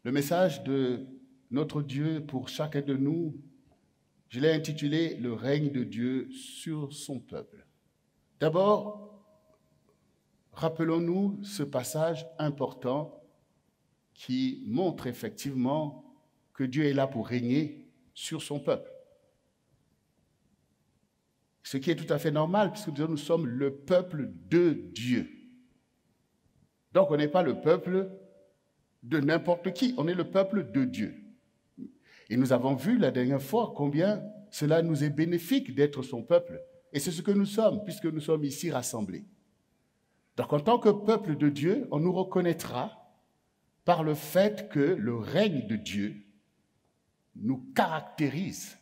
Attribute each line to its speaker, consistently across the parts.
Speaker 1: Le message de notre Dieu pour chacun de nous, je l'ai intitulé « Le règne de Dieu sur son peuple ». D'abord, rappelons-nous ce passage important qui montre effectivement que Dieu est là pour régner sur son peuple. Ce qui est tout à fait normal, puisque nous sommes le peuple de Dieu. Donc, on n'est pas le peuple de n'importe qui, on est le peuple de Dieu. Et nous avons vu la dernière fois combien cela nous est bénéfique d'être son peuple. Et c'est ce que nous sommes, puisque nous sommes ici rassemblés. Donc, en tant que peuple de Dieu, on nous reconnaîtra par le fait que le règne de Dieu nous caractérise.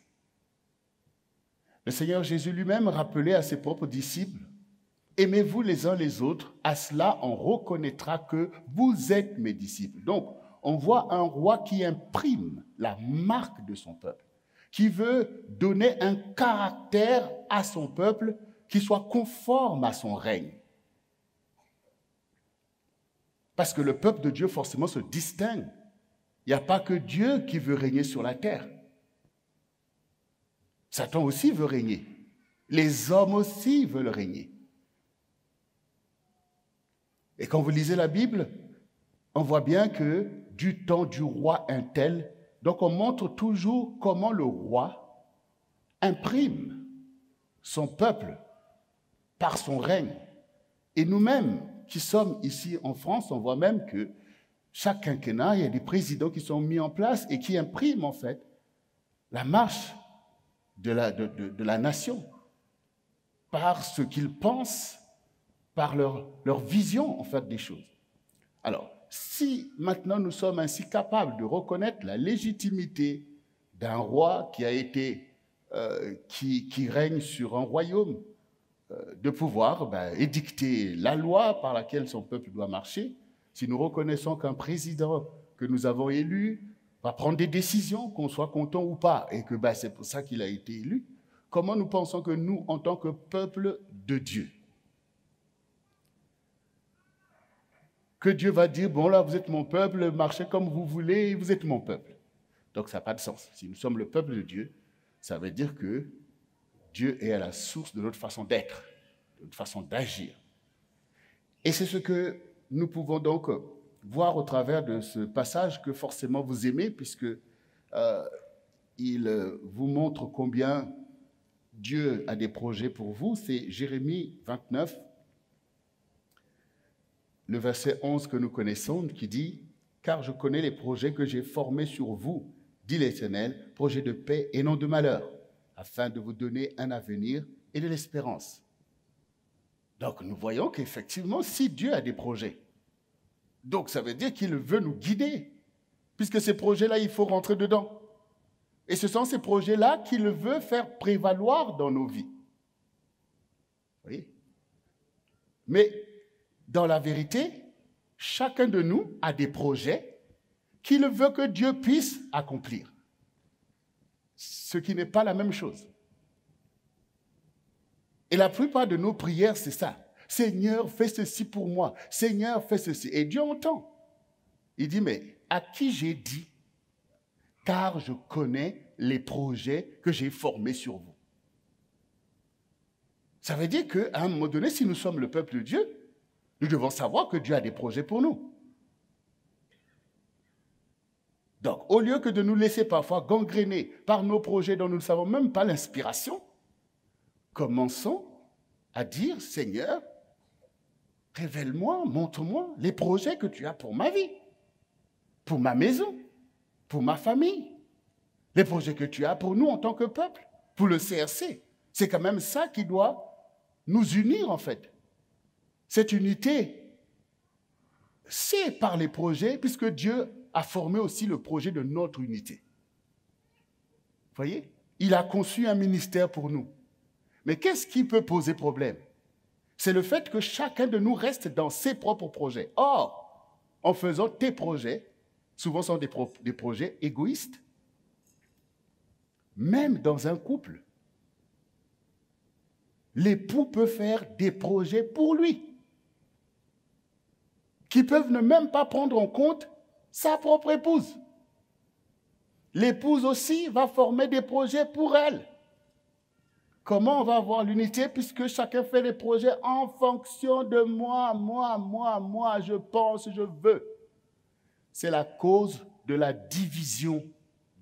Speaker 1: Le Seigneur Jésus lui-même rappelait à ses propres disciples, « Aimez-vous les uns les autres, à cela on reconnaîtra que vous êtes mes disciples. » Donc, on voit un roi qui imprime la marque de son peuple, qui veut donner un caractère à son peuple qui soit conforme à son règne. Parce que le peuple de Dieu, forcément, se distingue. Il n'y a pas que Dieu qui veut régner sur la terre. Satan aussi veut régner. Les hommes aussi veulent régner. Et quand vous lisez la Bible, on voit bien que du temps du roi un tel, donc on montre toujours comment le roi imprime son peuple par son règne. Et nous-mêmes, qui sommes ici en France, on voit même que chaque quinquennat, il y a des présidents qui sont mis en place et qui impriment en fait la marche de la nation par ce qu'ils pensent, par leur vision en fait des choses. Alors, si maintenant nous sommes ainsi capables de reconnaître la légitimité d'un roi qui a été, qui règne sur un royaume, de pouvoir édicter la loi par laquelle son peuple doit marcher, si nous reconnaissons qu'un président que nous avons élu va prendre des décisions, qu'on soit content ou pas, et que c'est pour ça qu'il a été élu, comment nous pensons que nous, en tant que peuple de Dieu, que Dieu va dire, bon là, vous êtes mon peuple, marchez comme vous voulez, vous êtes mon peuple. Donc ça n'a pas de sens. Si nous sommes le peuple de Dieu, ça veut dire que Dieu est à la source de notre façon d'être, de notre façon d'agir. Et c'est ce que nous pouvons donc voir au travers de ce passage que forcément vous aimez, puisque il vous montre combien Dieu a des projets pour vous. C'est Jérémie 29, le verset 11 que nous connaissons, qui dit « Car je connais les projets que j'ai formés sur vous, dit l'Éternel, projets de paix et non de malheur, afin de vous donner un avenir et de l'espérance. » Donc nous voyons qu'effectivement, si Dieu a des projets, donc ça veut dire qu'il veut nous guider, puisque ces projets-là, il faut rentrer dedans. Et ce sont ces projets-là qu'il veut faire prévaloir dans nos vies. Vous voyez? Mais dans la vérité, chacun de nous a des projets qu'il veut que Dieu puisse accomplir. Ce qui n'est pas la même chose. Et la plupart de nos prières, c'est ça. Seigneur, fais ceci pour moi. Seigneur, fais ceci. Et Dieu entend. Il dit, mais à qui j'ai dit? Car je connais les projets que j'ai formés sur vous. Ça veut dire qu'à un moment donné, si nous sommes le peuple de Dieu, nous devons savoir que Dieu a des projets pour nous. Donc, au lieu que de nous laisser parfois gangréner par nos projets dont nous ne savons même pas l'inspiration, commençons à dire, Seigneur, révèle-moi, montre-moi les projets que tu as pour ma vie, pour ma maison, pour ma famille, les projets que tu as pour nous en tant que peuple, pour le CRC. C'est quand même ça qui doit nous unir en fait. Cette unité, c'est par les projets, puisque Dieu a formé aussi le projet de notre unité. Vous voyez? Il a conçu un ministère pour nous. Mais qu'est-ce qui peut poser problème? C'est le fait que chacun de nous reste dans ses propres projets. Or, en faisant tes projets, souvent ce sont des projets égoïstes. Même dans un couple, l'époux peut faire des projets pour lui, qui peuvent ne même pas prendre en compte sa propre épouse. L'épouse aussi va former des projets pour elle. Comment on va avoir l'unité puisque chacun fait des projets en fonction de moi, je pense, je veux. C'est la cause de la division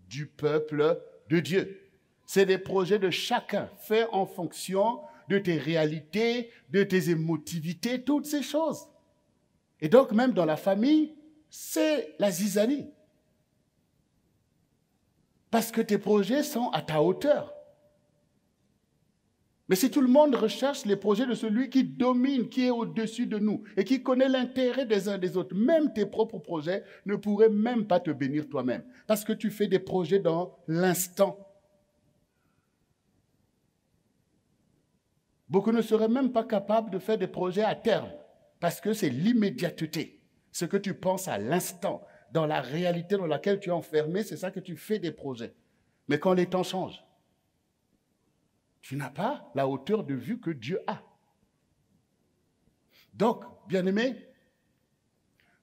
Speaker 1: du peuple de Dieu. C'est des projets de chacun faits en fonction de tes réalités, de tes émotivités, toutes ces choses. Et donc même dans la famille, c'est la zizanie. Parce que tes projets sont à ta hauteur. Mais si tout le monde recherche les projets de celui qui domine, qui est au-dessus de nous et qui connaît l'intérêt des uns des autres, même tes propres projets ne pourraient même pas te bénir toi-même. Parce que tu fais des projets dans l'instant. Beaucoup ne seraient même pas capables de faire des projets à terme. Parce que c'est l'immédiateté. Ce que tu penses à l'instant, dans la réalité dans laquelle tu es enfermé, c'est ça que tu fais des projets. Mais quand les temps changent, tu n'as pas la hauteur de vue que Dieu a. Donc, bien-aimés,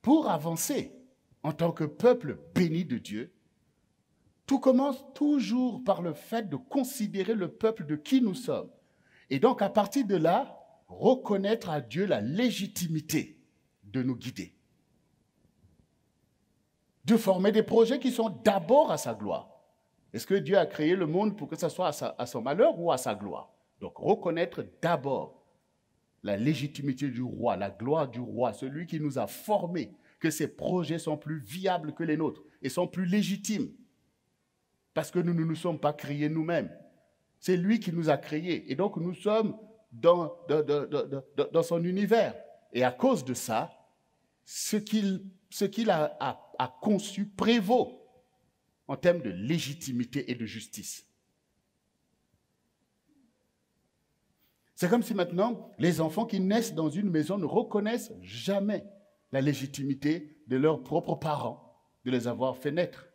Speaker 1: pour avancer en tant que peuple béni de Dieu, tout commence toujours par le fait de considérer le peuple de qui nous sommes. Et donc, à partir de là, reconnaître à Dieu la légitimité de nous guider. De former des projets qui sont d'abord à sa gloire. Est-ce que Dieu a créé le monde pour que ça soit à son malheur ou à sa gloire? Donc, reconnaître d'abord la légitimité du roi, la gloire du roi, celui qui nous a formés, que ses projets sont plus viables que les nôtres et sont plus légitimes. Parce que nous ne nous sommes pas créés nous-mêmes. C'est lui qui nous a créés. Et donc, nous sommes dans son univers. Et à cause de ça, ce qu'il a conçu prévaut en termes de légitimité et de justice. C'est comme si maintenant, les enfants qui naissent dans une maison ne reconnaissent jamais la légitimité de leurs propres parents de les avoir fait naître.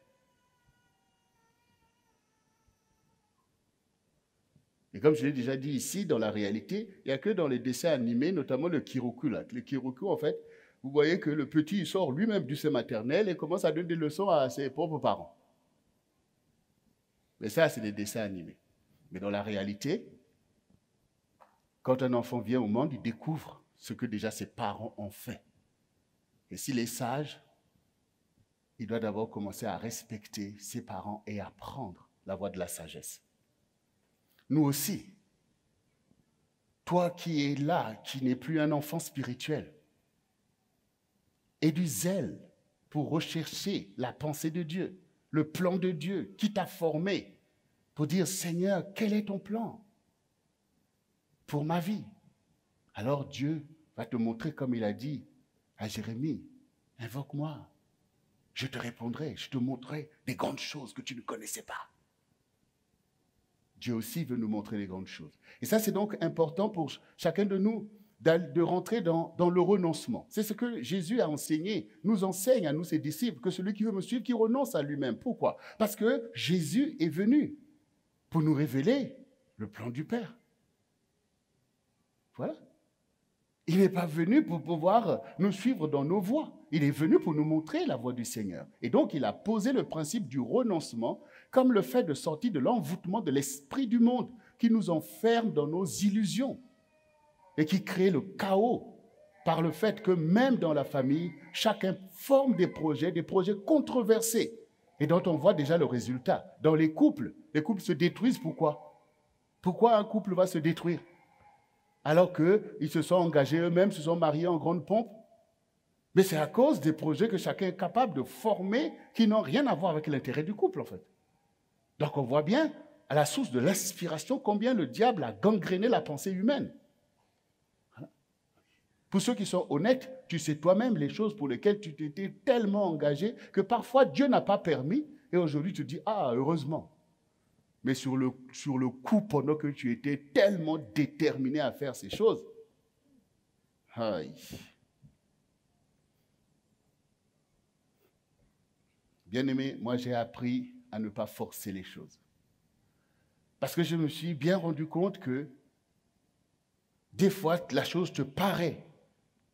Speaker 1: Et comme je l'ai déjà dit ici, dans la réalité, il n'y a que dans les dessins animés, notamment le Kiroku. Le Kiroku, en fait, vous voyez que le petit il sort lui-même du sein maternel et commence à donner des leçons à ses propres parents. Mais ça, c'est des dessins animés. Mais dans la réalité, quand un enfant vient au monde, il découvre ce que déjà ses parents ont fait. Et s'il est sage, il doit d'abord commencer à respecter ses parents et apprendre la voie de la sagesse. Nous aussi, toi qui es là, qui n'es plus un enfant spirituel, aie du zèle pour rechercher la pensée de Dieu, le plan de Dieu qui t'a formé, pour dire, Seigneur, quel est ton plan pour ma vie? Alors Dieu va te montrer, comme il a dit à Jérémie, invoque-moi, je te répondrai, je te montrerai des grandes choses que tu ne connaissais pas. Dieu aussi veut nous montrer les grandes choses. Et ça, c'est donc important pour chacun de nous de rentrer dans le renoncement. C'est ce que Jésus a enseigné, nous enseigne à nous, ses disciples, que celui qui veut me suivre, qui renonce à lui-même. Pourquoi? Parce que Jésus est venu pour nous révéler le plan du Père. Voilà. Il n'est pas venu pour pouvoir nous suivre dans nos voies. Il est venu pour nous montrer la voie du Seigneur. Et donc, il a posé le principe du renoncement comme le fait de sortir de l'envoûtement de l'esprit du monde qui nous enferme dans nos illusions et qui crée le chaos par le fait que même dans la famille, chacun forme des projets controversés et dont on voit déjà le résultat. Dans les couples se détruisent. Pourquoi? Pourquoi un couple va se détruire? Alors qu'ils se sont engagés eux-mêmes, se sont mariés en grande pompe. Mais c'est à cause des projets que chacun est capable de former qui n'ont rien à voir avec l'intérêt du couple, en fait. Donc on voit bien, à la source de l'inspiration, combien le diable a gangréné la pensée humaine. Pour ceux qui sont honnêtes, tu sais toi-même les choses pour lesquelles tu t'étais tellement engagé que parfois Dieu n'a pas permis et aujourd'hui tu te dis « Ah, heureusement ». Mais sur le coup, pendant que tu étais tellement déterminé à faire ces choses, aïe. Bien-aimé, moi j'ai appris à ne pas forcer les choses. Parce que je me suis bien rendu compte que des fois, la chose te paraît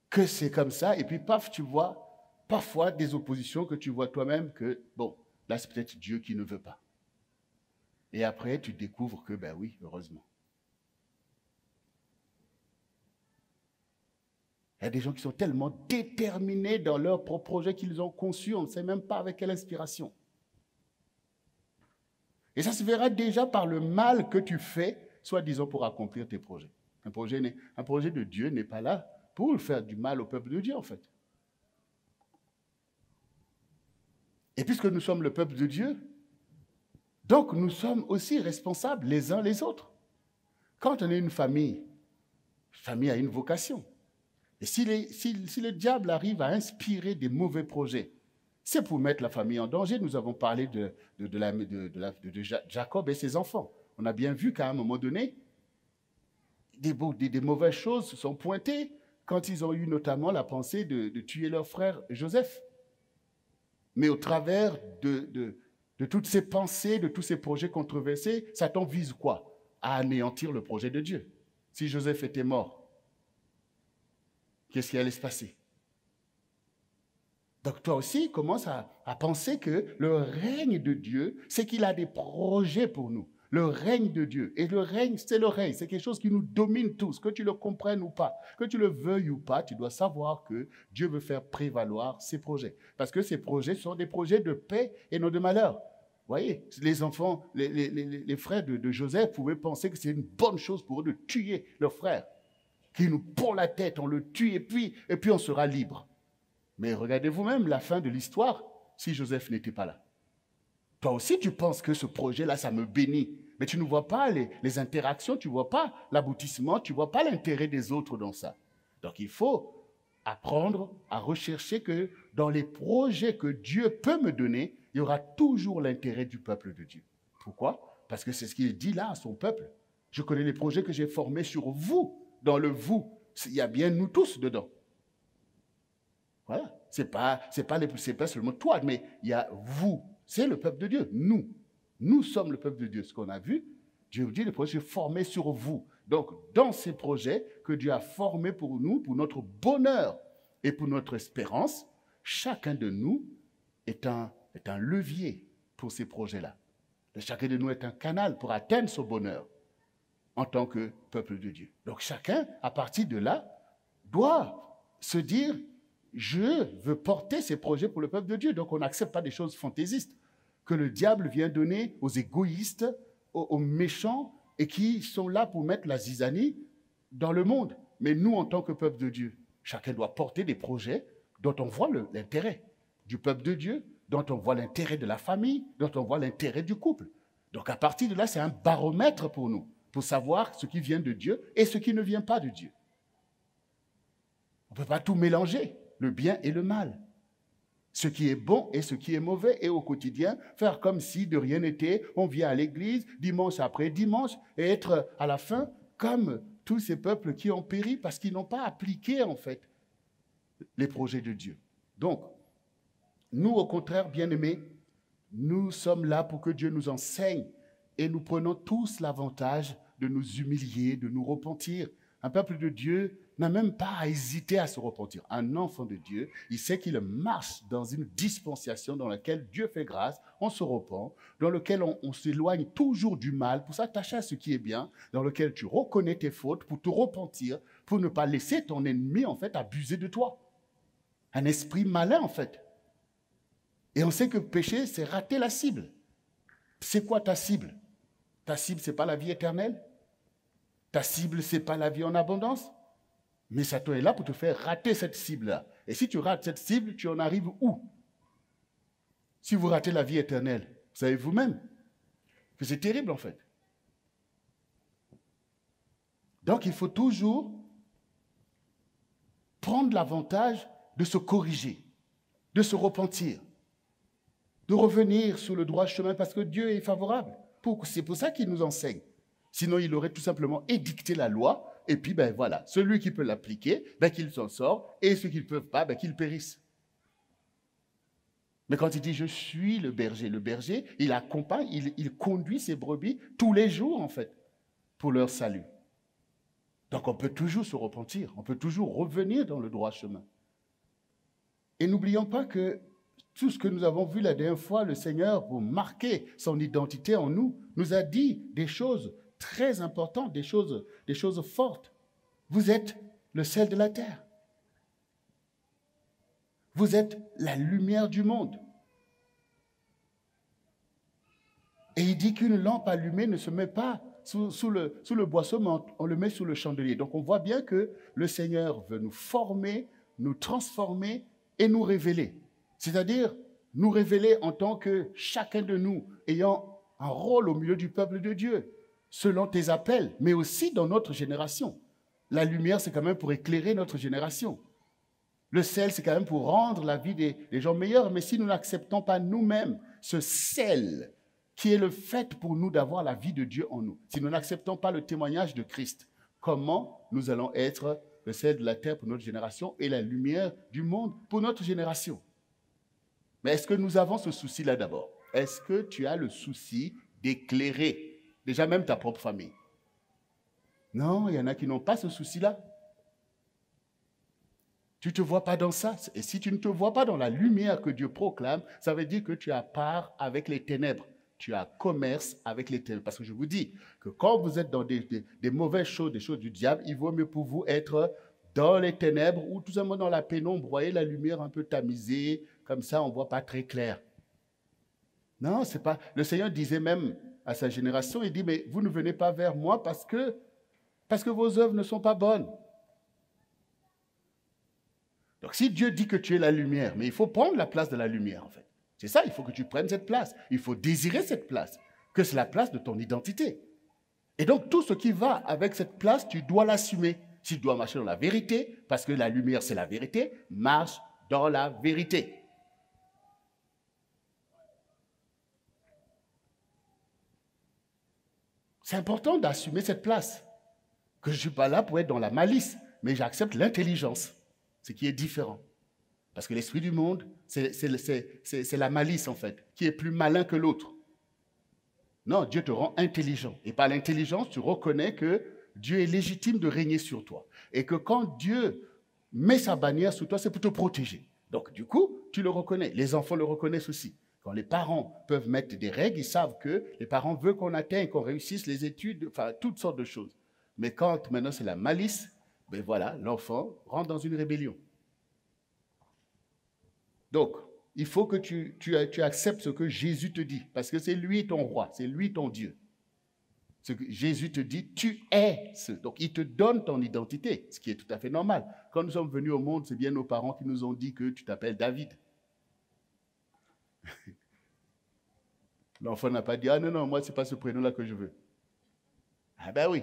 Speaker 1: que c'est comme ça, et puis paf, tu vois, parfois des oppositions que tu vois toi-même que, bon, là c'est peut-être Dieu qui ne veut pas. Et après, tu découvres que, ben oui, heureusement. Il y a des gens qui sont tellement déterminés dans leur propre projet qu'ils ont conçu, on ne sait même pas avec quelle inspiration. Et ça se verra déjà par le mal que tu fais, soi-disant pour accomplir tes projets. Un projet de Dieu n'est pas là pour faire du mal au peuple de Dieu, en fait. Et puisque nous sommes le peuple de Dieu, donc nous sommes aussi responsables les uns les autres. Quand on est une famille a une vocation. Et si le diable arrive à inspirer des mauvais projets, c'est pour mettre la famille en danger. Nous avons parlé de Jacob et ses enfants. On a bien vu qu'à un moment donné, des mauvaises choses se sont pointées quand ils ont eu notamment la pensée de tuer leur frère Joseph. Mais au travers de toutes ces pensées, de tous ces projets controversés, Satan vise quoi? À anéantir le projet de Dieu. Si Joseph était mort, qu'est-ce qui allait se passer? Donc toi aussi, commence à penser que le règne de Dieu, c'est qu'il a des projets pour nous. Le règne de Dieu. Et le règne, c'est quelque chose qui nous domine tous, que tu le comprennes ou pas, que tu le veuilles ou pas, tu dois savoir que Dieu veut faire prévaloir ses projets. Parce que ces projets sont des projets de paix et non de malheur. Vous voyez, les enfants, les frères de Joseph pouvaient penser que c'est une bonne chose pour eux de tuer leur frère. Qui nous pend la tête, on le tue et puis on sera libre. Mais regardez vous-même la fin de l'histoire si Joseph n'était pas là. Toi aussi, tu penses que ce projet-là, ça me bénit. Mais tu ne vois pas les interactions, tu ne vois pas l'aboutissement, tu ne vois pas l'intérêt des autres dans ça. Donc il faut apprendre à rechercher que dans les projets que Dieu peut me donner, il y aura toujours l'intérêt du peuple de Dieu. Pourquoi? Parce que c'est ce qu'il dit là à son peuple. Je connais les projets que j'ai formés sur vous. Dans le vous, il y a bien nous tous dedans. Voilà. C'est pas seulement toi, mais il y a vous. C'est le peuple de Dieu. Nous sommes le peuple de Dieu. Ce qu'on a vu, Dieu dit, les projets formés sur vous. Donc, dans ces projets que Dieu a formés pour nous, pour notre bonheur et pour notre espérance, chacun de nous est un levier pour ces projets-là. Chacun de nous est un canal pour atteindre ce bonheur en tant que peuple de Dieu. Donc, chacun, à partir de là, doit se dire, je veux porter ces projets pour le peuple de Dieu. Donc, on n'accepte pas des choses fantaisistes que le diable vient donner aux égoïstes, aux méchants, et qui sont là pour mettre la zizanie dans le monde. Mais nous, en tant que peuple de Dieu, chacun doit porter des projets dont on voit l'intérêt du peuple de Dieu, dont on voit l'intérêt de la famille, dont on voit l'intérêt du couple. Donc, à partir de là, c'est un baromètre pour nous, pour savoir ce qui vient de Dieu et ce qui ne vient pas de Dieu. On ne peut pas tout mélanger, le bien et le mal. Ce qui est bon et ce qui est mauvais, et au quotidien, faire comme si de rien n'était, on vient à l'église dimanche après dimanche, et être à la fin comme tous ces peuples qui ont péri parce qu'ils n'ont pas appliqué en fait les projets de Dieu. Donc, nous au contraire, bien-aimés, nous sommes là pour que Dieu nous enseigne et nous prenons tous l'avantage de nous humilier, de nous repentir. Un peuple de Dieu n'a même pas à hésiter à se repentir. Un enfant de Dieu, il sait qu'il marche dans une dispensation dans laquelle Dieu fait grâce, on se repent, dans lequel on s'éloigne toujours du mal pour s'attacher à ce qui est bien, dans lequel tu reconnais tes fautes pour te repentir, pour ne pas laisser ton ennemi en fait abuser de toi. Un esprit malin en fait. Et on sait que péché, c'est rater la cible. C'est quoi ta cible? Ta cible, ce n'est pas la vie éternelle? Ta cible, ce n'est pas la vie en abondance? Mais Satan est là pour te faire rater cette cible-là. Et si tu rates cette cible, tu en arrives où? Si vous ratez la vie éternelle, vous savez vous-même que c'est terrible en fait. Donc il faut toujours prendre l'avantage de se corriger, de se repentir, de revenir sur le droit chemin parce que Dieu est favorable. C'est pour ça qu'il nous enseigne. Sinon, il aurait tout simplement édicté la loi et puis, ben voilà, celui qui peut l'appliquer, ben qu'il s'en sort et ceux qui ne peuvent pas, ben qu'ils périssent. Mais quand il dit « je suis le berger, il accompagne, il conduit ses brebis tous les jours en fait pour leur salut. Donc on peut toujours se repentir, on peut toujours revenir dans le droit chemin. Et n'oublions pas que tout ce que nous avons vu la dernière fois, le Seigneur, pour marquer son identité en nous, nous a dit des choses très importantes, des choses fortes. Vous êtes le sel de la terre. Vous êtes la lumière du monde. Et il dit qu'une lampe allumée ne se met pas sous le boisseau, mais on le met sous le chandelier. Donc on voit bien que le Seigneur veut nous former, nous transformer et nous révéler. C'est-à-dire nous révéler en tant que chacun de nous ayant un rôle au milieu du peuple de Dieu, selon tes appels, mais aussi dans notre génération. La lumière, c'est quand même pour éclairer notre génération. Le sel, c'est quand même pour rendre la vie des gens meilleure. Mais si nous n'acceptons pas nous-mêmes ce sel qui est le fait pour nous d'avoir la vie de Dieu en nous, si nous n'acceptons pas le témoignage de Christ, comment nous allons être le sel de la terre pour notre génération et la lumière du monde pour notre génération? Mais est-ce que nous avons ce souci-là d'abord? Est-ce que tu as le souci d'éclairer déjà même ta propre famille? Non, il y en a qui n'ont pas ce souci-là. Tu ne te vois pas dans ça. Et si tu ne te vois pas dans la lumière que Dieu proclame, ça veut dire que tu as part avec les ténèbres. Tu as commerce avec les ténèbres. Parce que je vous dis que quand vous êtes dans des mauvaises choses, des choses du diable, il vaut mieux pour vous être dans les ténèbres ou tout simplement dans la pénombre. Vous voyez la lumière un peu tamisée, comme ça on ne voit pas très clair. Non, c'est pas. Le Seigneur disait même à sa génération, il dit, mais vous ne venez pas vers moi parce que vos œuvres ne sont pas bonnes. Donc si Dieu dit que tu es la lumière, mais il faut prendre la place de la lumière en fait. C'est ça, il faut que tu prennes cette place. Il faut désirer cette place, que c'est la place de ton identité. Et donc tout ce qui va avec cette place, tu dois l'assumer. Si tu dois marcher dans la vérité, parce que la lumière c'est la vérité, marche dans la vérité. C'est important d'assumer cette place. Que je ne suis pas là pour être dans la malice, mais j'accepte l'intelligence, ce qui est différent. Parce que l'esprit du monde, c'est la malice en fait, qui est plus malin que l'autre. Non, Dieu te rend intelligent. Et par l'intelligence, tu reconnais que Dieu est légitime de régner sur toi. Et que quand Dieu met sa bannière sur toi, c'est pour te protéger. Donc du coup, tu le reconnais. Les enfants le reconnaissent aussi. Quand les parents peuvent mettre des règles, ils savent que les parents veulent qu'on atteigne, qu'on réussisse les études, enfin toutes sortes de choses. Mais quand maintenant c'est la malice, ben voilà, l'enfant rentre dans une rébellion. Donc, il faut que tu acceptes ce que Jésus te dit, parce que c'est lui ton roi, c'est lui ton Dieu. Ce que Jésus te dit, tu es ce. Donc, il te donne ton identité, ce qui est tout à fait normal. Quand nous sommes venus au monde, c'est bien nos parents qui nous ont dit que tu t'appelles David. L'enfant n'a pas dit, ah non, moi, ce n'est pas ce prénom-là que je veux. Ah ben oui,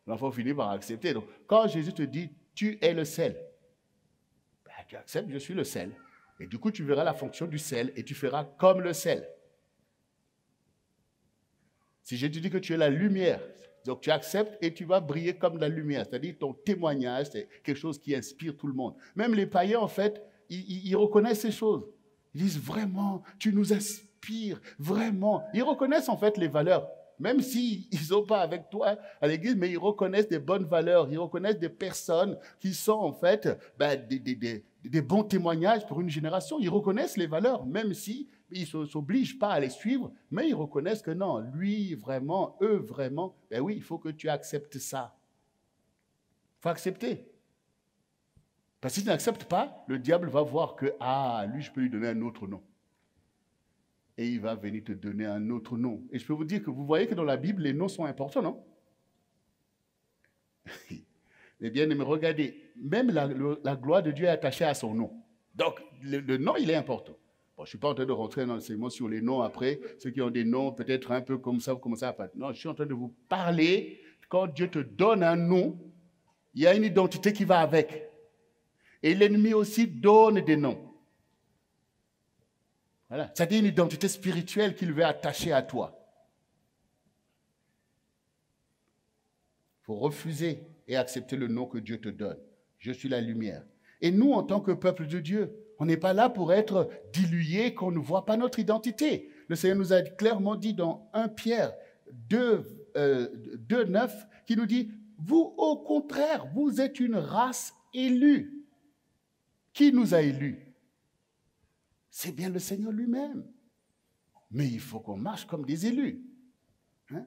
Speaker 1: l'enfant finit par accepter. Donc, quand Jésus te dit, tu es le sel, ben, tu acceptes, je suis le sel. Et du coup, tu verras la fonction du sel et tu feras comme le sel. Si je te dis que tu es la lumière, donc tu acceptes et tu vas briller comme la lumière. C'est-à-dire ton témoignage, c'est quelque chose qui inspire tout le monde. Même les païens, en fait, ils reconnaissent ces choses. Ils disent vraiment, tu nous inspires, vraiment. Ils reconnaissent en fait les valeurs. Même s'ils ne sont pas avec toi à l'église, mais ils reconnaissent des bonnes valeurs. Ils reconnaissent des personnes qui sont en fait des bons témoignages pour une génération. Ils reconnaissent les valeurs, même si ils ne s'obligent pas à les suivre, mais ils reconnaissent que non, lui vraiment, eux vraiment, ben oui, il faut que tu acceptes ça. Il faut accepter. Parce que si tu n'acceptes pas, le diable va voir que, ah, lui, je peux lui donner un autre nom. Et il va venir te donner un autre nom. Et je peux vous dire que vous voyez que dans la Bible, les noms sont importants, non? Eh bien, mais regardez, même la gloire de Dieu est attachée à son nom. Donc, le nom, il est important. Bon, je ne suis pas en train de rentrer dans l'enseignement sur les noms après, ceux qui ont des noms peut-être un peu comme ça. Non, je suis en train de vous parler, quand Dieu te donne un nom, il y a une identité qui va avec. Et l'ennemi aussi donne des noms. Voilà. C'est-à-dire une identité spirituelle qu'il veut attacher à toi. Il faut refuser et accepter le nom que Dieu te donne. Je suis la lumière. Et nous, en tant que peuple de Dieu, on n'est pas là pour être dilués, qu'on ne voit pas notre identité. Le Seigneur nous a clairement dit dans 1 Pierre 2, 9, qui nous dit, vous, au contraire, vous êtes une race élue. Qui nous a élus? c'est bien le Seigneur lui-même. Mais il faut qu'on marche comme des élus. Hein?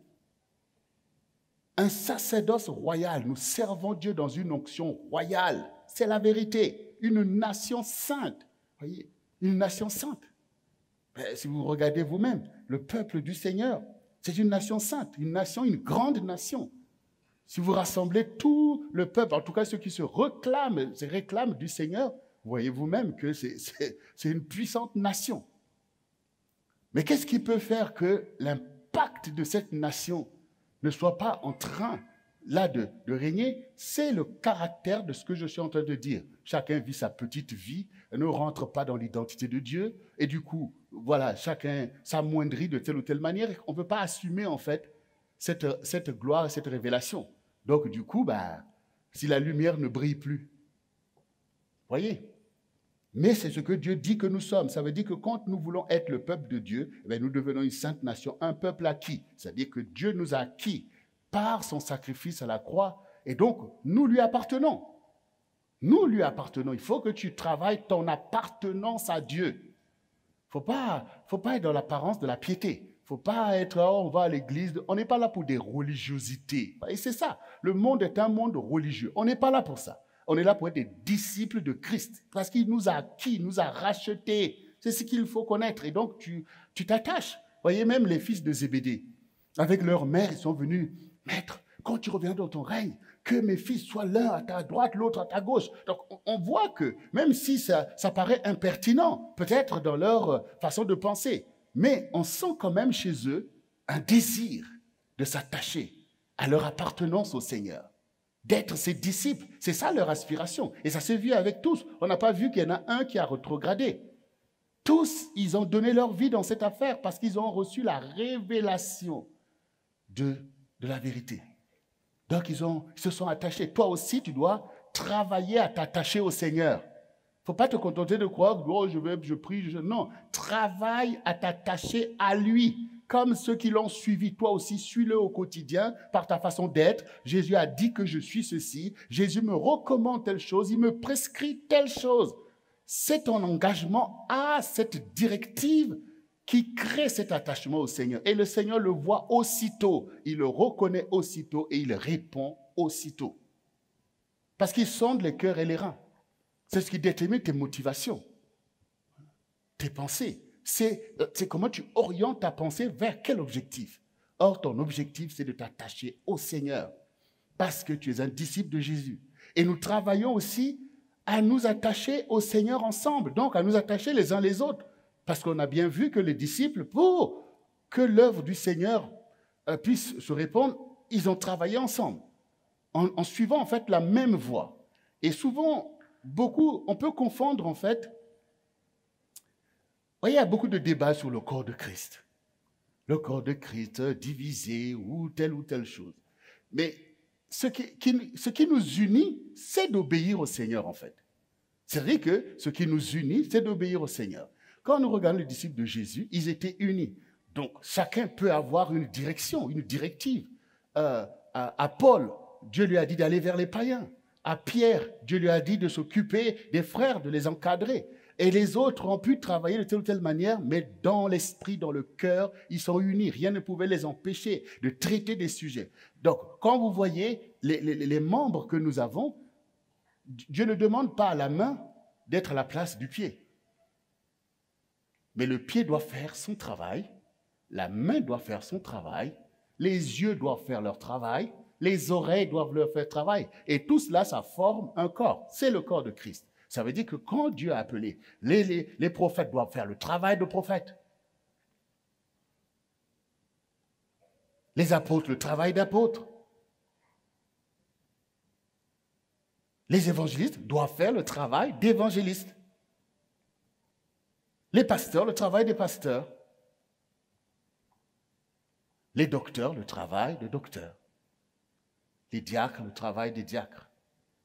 Speaker 1: Un sacerdoce royal, nous servons Dieu dans une onction royale. C'est la vérité. Une nation sainte. Voyez, une nation sainte. Ben, si vous regardez vous-même, le peuple du Seigneur, c'est une nation sainte, une grande nation. Si vous rassemblez tout le peuple, en tout cas ceux qui se réclament du Seigneur, vous voyez vous-même que c'est une puissante nation. Mais qu'est-ce qui peut faire que l'impact de cette nation ne soit pas en train, là, de régner? C'est le caractère de ce que je suis en train de dire. Chacun vit sa petite vie, ne rentre pas dans l'identité de Dieu, et du coup, voilà, chacun s'amoindrit de telle ou telle manière. On ne peut pas assumer, en fait, cette gloire, cette révélation. Donc, du coup, si la lumière ne brille plus, voyez. Mais c'est ce que Dieu dit que nous sommes. Ça veut dire que quand nous voulons être le peuple de Dieu, nous devenons une sainte nation, un peuple acquis. C'est-à-dire que Dieu nous a acquis par son sacrifice à la croix, et donc nous lui appartenons. Nous lui appartenons. Il faut que tu travailles ton appartenance à Dieu. Il ne faut pas être dans l'apparence de la piété. Il ne faut pas être, on va à l'église. On n'est pas là pour des religiosités. Et c'est ça. Le monde est un monde religieux. On n'est pas là pour ça. On est là pour être des disciples de Christ. Parce qu'il nous a acquis, il nous a rachetés. C'est ce qu'il faut connaître. Et donc, tu t'attaches. Voyez, même les fils de Zébédée, avec leur mère, ils sont venus. Maître, quand tu reviens dans ton règne, que mes fils soient l'un à ta droite, l'autre à ta gauche. Donc, on voit que, même si ça paraît impertinent, peut-être dans leur façon de penser, mais on sent quand même chez eux un désir de s'attacher à leur appartenance au Seigneur, d'être ses disciples. C'est ça leur aspiration. Et ça se vit avec tous. On n'a pas vu qu'il y en a un qui a rétrogradé. Tous, ils ont donné leur vie dans cette affaire parce qu'ils ont reçu la révélation de la vérité. Donc, ils se sont attachés. Toi aussi, tu dois travailler à t'attacher au Seigneur. Il ne faut pas te contenter de croire que oh, je prie. Non, travaille à t'attacher à lui. Comme ceux qui l'ont suivi, toi aussi, suis-le au quotidien par ta façon d'être. Jésus a dit que je suis ceci. Jésus me recommande telle chose. Il me prescrit telle chose. C'est ton engagement à cette directive qui crée cet attachement au Seigneur. Et le Seigneur le voit aussitôt. Il le reconnaît aussitôt et il répond aussitôt. Parce qu'il sonde les cœurs et les reins. C'est ce qui détermine tes motivations, tes pensées. C'est comment tu orientes ta pensée vers quel objectif. Or, ton objectif, c'est de t'attacher au Seigneur parce que tu es un disciple de Jésus. Et nous travaillons aussi à nous attacher au Seigneur ensemble, donc à nous attacher les uns les autres. Parce qu'on a bien vu que les disciples, pour que l'œuvre du Seigneur puisse se répandre, ils ont travaillé ensemble, en suivant en fait la même voie. Et souvent, on peut confondre en fait, vous voyez, il y a beaucoup de débats sur le corps de Christ. Le corps de Christ divisé ou telle chose. Mais ce qui nous unit, c'est d'obéir au Seigneur en fait. C'est-à-dire que ce qui nous unit, c'est d'obéir au Seigneur. Quand nous regardons les disciples de Jésus, ils étaient unis. Donc, chacun peut avoir une direction, une directive. À Paul, Dieu lui a dit d'aller vers les païens. À Pierre, Dieu lui a dit de s'occuper des frères, de les encadrer. Et les autres ont pu travailler de telle ou telle manière, mais dans l'esprit, dans le cœur, ils sont unis. Rien ne pouvait les empêcher de traiter des sujets. Donc, quand vous voyez les membres que nous avons, Dieu ne demande pas à la main d'être à la place du pied. Mais le pied doit faire son travail, la main doit faire son travail, les yeux doivent faire leur travail, les oreilles doivent leur faire travail. Et tout cela, ça forme un corps. C'est le corps de Christ. Ça veut dire que quand Dieu a appelé, les prophètes doivent faire le travail de prophète. Les apôtres, le travail d'apôtre. Les évangélistes doivent faire le travail d'évangélistes. Les pasteurs, le travail des pasteurs. Les docteurs, le travail des docteurs. Les diacres, le travail des diacres.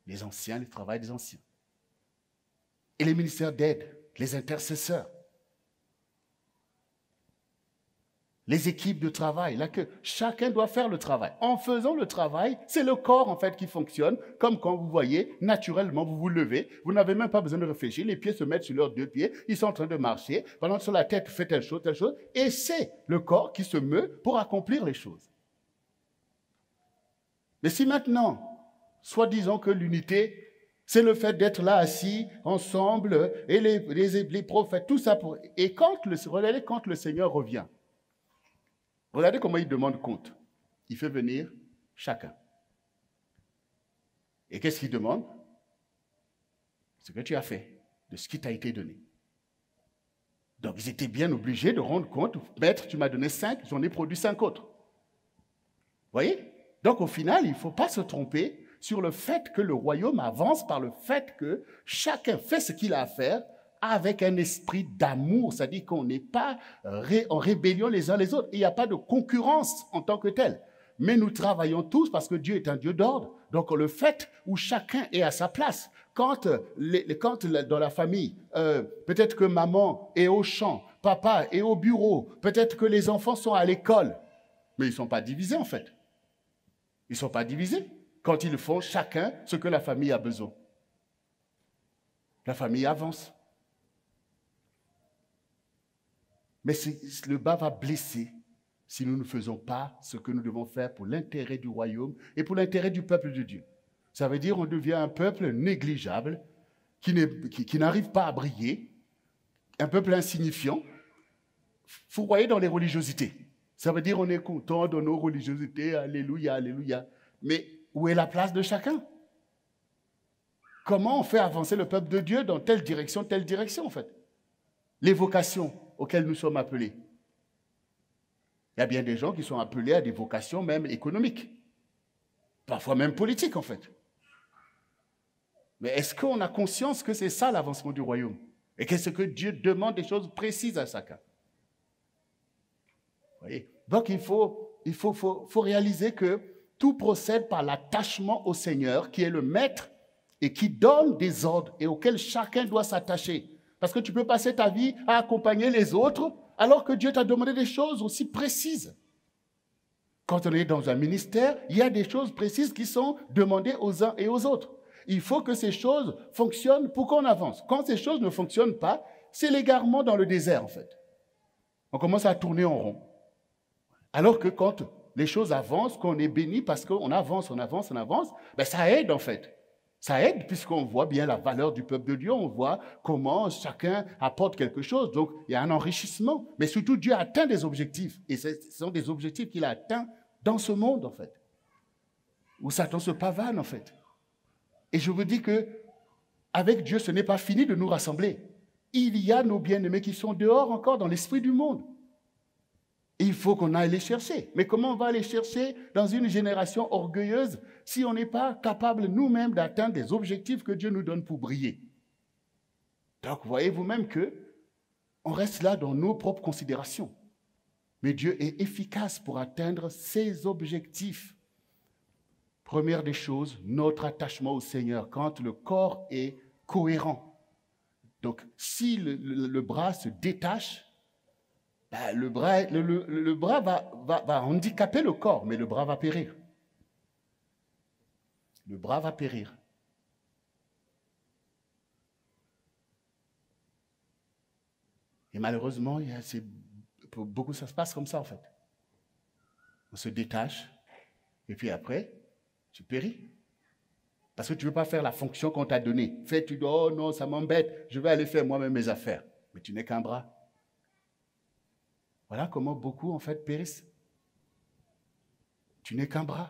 Speaker 1: Les anciens, le travail des anciens. Et les ministères d'aide, les intercesseurs. les équipes de travail, là que chacun doit faire le travail. En faisant le travail, c'est le corps en fait qui fonctionne, comme quand vous voyez, naturellement, vous vous levez, vous n'avez même pas besoin de réfléchir, les pieds se mettent sur leurs deux pieds, ils sont en train de marcher, pendant que sur la tête fait telle chose, et c'est le corps qui se meut pour accomplir les choses. Mais si maintenant, soi-disant que l'unité, c'est le fait d'être là assis ensemble, et les prophètes, tout ça, et regardez quand le Seigneur revient, regardez comment il demande compte. Il fait venir chacun. Et qu'est-ce qu'il demande? Ce que tu as fait, de ce qui t'a été donné. Donc, ils étaient bien obligés de rendre compte. Maître, tu m'as donné 5, j'en ai produit 5 autres. Vous voyez? Donc, au final, il ne faut pas se tromper sur le fait que le royaume avance par le fait que chacun fait ce qu'il a à faire avec un esprit d'amour, c'est-à-dire qu'on n'est pas en rébellion les uns les autres. Il n'y a pas de concurrence en tant que telle. Mais nous travaillons tous parce que Dieu est un Dieu d'ordre. Donc le fait où chacun est à sa place, quand dans la famille, peut-être que maman est au champ, papa est au bureau, peut-être que les enfants sont à l'école, mais ils ne sont pas divisés en fait. Ils ne sont pas divisés quand ils font chacun ce que la famille a besoin. La famille avance. Mais le bas va blesser si nous ne faisons pas ce que nous devons faire pour l'intérêt du royaume et pour l'intérêt du peuple de Dieu. Ça veut dire qu'on devient un peuple négligeable, qui n'arrive pas à briller, un peuple insignifiant. Vous voyez dans les religiosités. Ça veut dire qu'on est content dans nos religiosités, alléluia, alléluia. Mais où est la place de chacun? Comment on fait avancer le peuple de Dieu dans telle direction, en fait? Les vocations auxquelles nous sommes appelés. Il y a bien des gens qui sont appelés à des vocations même économiques, parfois même politiques en fait. Mais est-ce qu'on a conscience que c'est ça l'avancement du royaume? Et qu'est-ce que Dieu demande des choses précises à chacun? Vous voyez? Donc il faut réaliser que tout procède par l'attachement au Seigneur, qui est le maître et qui donne des ordres et auquel chacun doit s'attacher. Parce que tu peux passer ta vie à accompagner les autres alors que Dieu t'a demandé des choses aussi précises. Quand on est dans un ministère, il y a des choses précises qui sont demandées aux uns et aux autres. Il faut que ces choses fonctionnent pour qu'on avance. Quand ces choses ne fonctionnent pas, c'est l'égarement dans le désert en fait. On commence à tourner en rond. Alors que quand les choses avancent, qu'on est béni parce qu'on avance, ben ça aide en fait. Ça aide puisqu'on voit bien la valeur du peuple de Dieu, on voit comment chacun apporte quelque chose. Donc, il y a un enrichissement. Mais surtout, Dieu atteint des objectifs. Et ce sont des objectifs qu'il a atteints dans ce monde, en fait. Où Satan se pavane, en fait. Et je vous dis que avec Dieu, ce n'est pas fini de nous rassembler. Il y a nos bien-aimés qui sont dehors encore dans l'esprit du monde. Il faut qu'on aille les chercher. Mais comment on va les chercher dans une génération orgueilleuse si on n'est pas capable nous-mêmes d'atteindre des objectifs que Dieu nous donne pour briller? Donc, voyez vous-même qu'on reste là dans nos propres considérations. Mais Dieu est efficace pour atteindre ses objectifs. Première des choses, notre attachement au Seigneur, quand le corps est cohérent. Donc, si le bras se détache, ben, le bras va handicaper le corps, mais le bras va périr. Le bras va périr. Et malheureusement, pour beaucoup, ça se passe comme ça, en fait. On se détache, et puis après, tu péris. Parce que tu ne veux pas faire la fonction qu'on t'a donnée. Tu dis, oh non, ça m'embête, je vais aller faire moi-même mes affaires. Mais tu n'es qu'un bras. Voilà comment beaucoup, en fait, périssent. Tu n'es qu'un bras.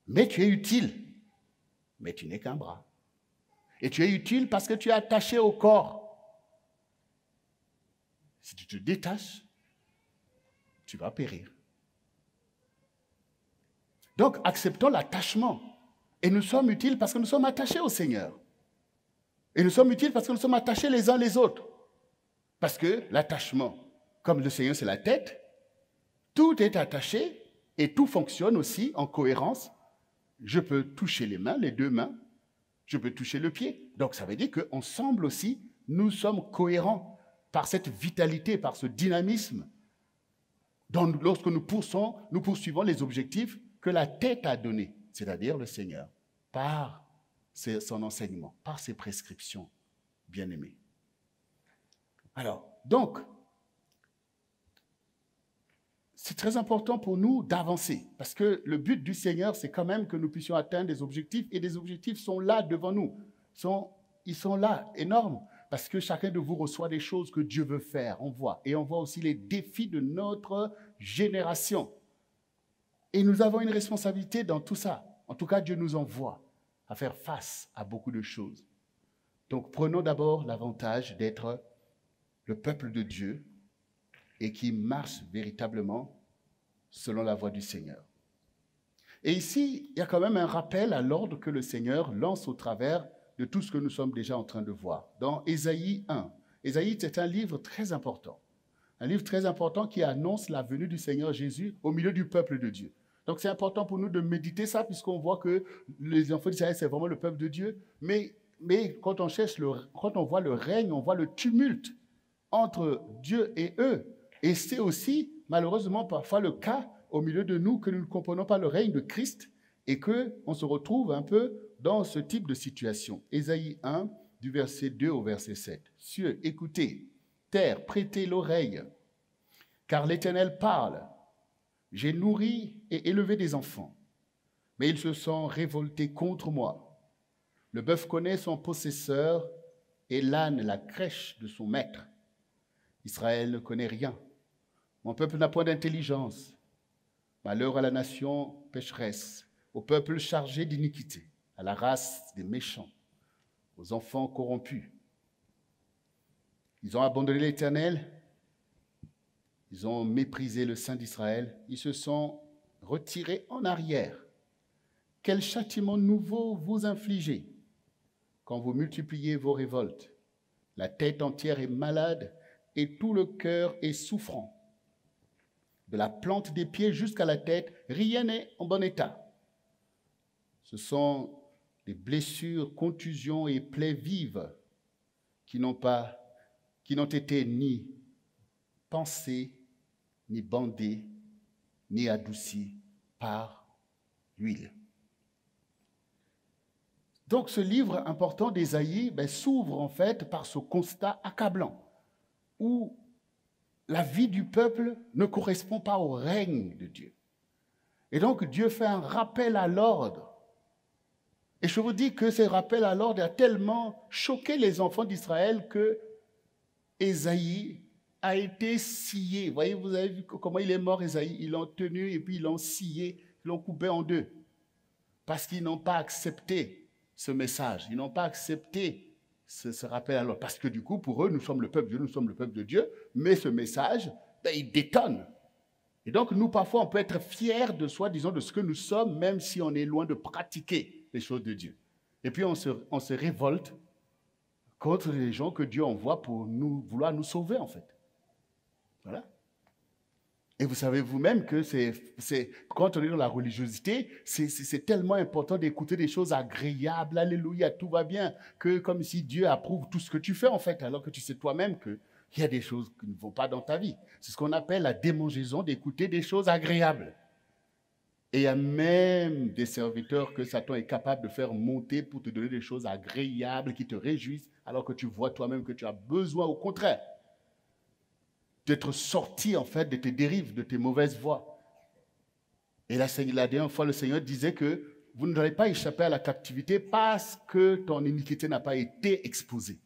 Speaker 1: Mais tu es utile. Mais tu n'es qu'un bras. Et tu es utile parce que tu es attaché au corps. Si tu te détaches, tu vas périr. Donc, acceptons l'attachement. Et nous sommes utiles parce que nous sommes attachés au Seigneur. Et nous sommes utiles parce que nous sommes attachés les uns les autres. Parce que l'attachement, comme le Seigneur c'est la tête, tout est attaché et tout fonctionne aussi en cohérence. Je peux toucher les mains, les deux mains, je peux toucher le pied. Donc ça veut dire qu'ensemble aussi, nous sommes cohérents par cette vitalité, par ce dynamisme. lorsque nous poursuivons les objectifs que la tête a donnés, c'est-à-dire le Seigneur, par son enseignement, par ses prescriptions, bien-aimés. Alors, donc, c'est très important pour nous d'avancer, parce que le but du Seigneur, c'est quand même que nous puissions atteindre des objectifs, et des objectifs sont là devant nous. Ils sont là, énormes, parce que chacun de vous reçoit des choses que Dieu veut faire, on voit. Et on voit aussi les défis de notre génération. Et nous avons une responsabilité dans tout ça. En tout cas, Dieu nous envoie à faire face à beaucoup de choses. Donc, prenons d'abord l'avantage d'être le peuple de Dieu et qui marche véritablement selon la voie du Seigneur. Et ici, il y a quand même un rappel à l'ordre que le Seigneur lance au travers de tout ce que nous sommes déjà en train de voir. Dans Ésaïe 1, Ésaïe, c'est un livre très important. Un livre très important qui annonce la venue du Seigneur Jésus au milieu du peuple de Dieu. Donc c'est important pour nous de méditer ça, puisqu'on voit que les enfants d'Israël, c'est vraiment le peuple de Dieu. Mais quand on voit le règne, on voit le tumulte entre Dieu et eux. Et c'est aussi, malheureusement, parfois le cas au milieu de nous que nous ne comprenons pas le règne de Christ et qu'on se retrouve un peu dans ce type de situation. Ésaïe 1, du verset 2 au verset 7. Cieux, écoutez, terre, prêtez l'oreille, car l'Éternel parle. J'ai nourri et élevé des enfants, mais ils se sont révoltés contre moi. Le bœuf connaît son possesseur et l'âne la crèche de son maître. Israël ne connaît rien. Mon peuple n'a point d'intelligence. Malheur à la nation pécheresse, au peuple chargé d'iniquité, à la race des méchants, aux enfants corrompus. Ils ont abandonné l'Éternel, ils ont méprisé le Saint d'Israël, ils se sont retirés en arrière. Quel châtiment nouveau vous infligez quand vous multipliez vos révoltes? La tête entière est malade et tout le cœur est souffrant. De la plante des pieds jusqu'à la tête, rien n'est en bon état. Ce sont des blessures, contusions et plaies vives qui n'ont été ni pensées, ni bandées, ni adoucies par l'huile. Donc ce livre important d'Ésaïe s'ouvre en fait par ce constat accablant où la vie du peuple ne correspond pas au règne de Dieu. Et donc Dieu fait un rappel à l'ordre. Et je vous dis que ce rappel à l'ordre a tellement choqué les enfants d'Israël que Ésaïe a été scié. Vous avez vu comment il est mort, Ésaïe? Ils l'ont tenu et puis ils l'ont scié, ils l'ont coupé en deux. Parce qu'ils n'ont pas accepté ce message, ils n'ont pas accepté ce rappel à l'ordre. Parce que du coup, pour eux, nous sommes le peuple de Dieu, nous sommes le peuple de Dieu, mais ce message, il détonne. Et donc, nous, parfois, on peut être fiers de soi, disons, de ce que nous sommes, même si on est loin de pratiquer les choses de Dieu. Et puis, on se révolte contre les gens que Dieu envoie pour vouloir nous sauver, en fait. Voilà. Et vous savez vous-même que quand on est dans la religiosité, c'est tellement important d'écouter des choses agréables, alléluia, tout va bien, que comme si Dieu approuve tout ce que tu fais en fait, alors que tu sais toi-même qu'il y a des choses qui ne vont pas dans ta vie. C'est ce qu'on appelle la démangeaison d'écouter des choses agréables. Et il y a même des serviteurs que Satan est capable de faire monter pour te donner des choses agréables qui te réjouissent, alors que tu vois toi-même que tu as besoin au contraire d'être sorti, en fait, de tes dérives, de tes mauvaises voies. Et la dernière fois, le Seigneur disait que vous n'allez pas échapper à la captivité parce que ton iniquité n'a pas été exposée.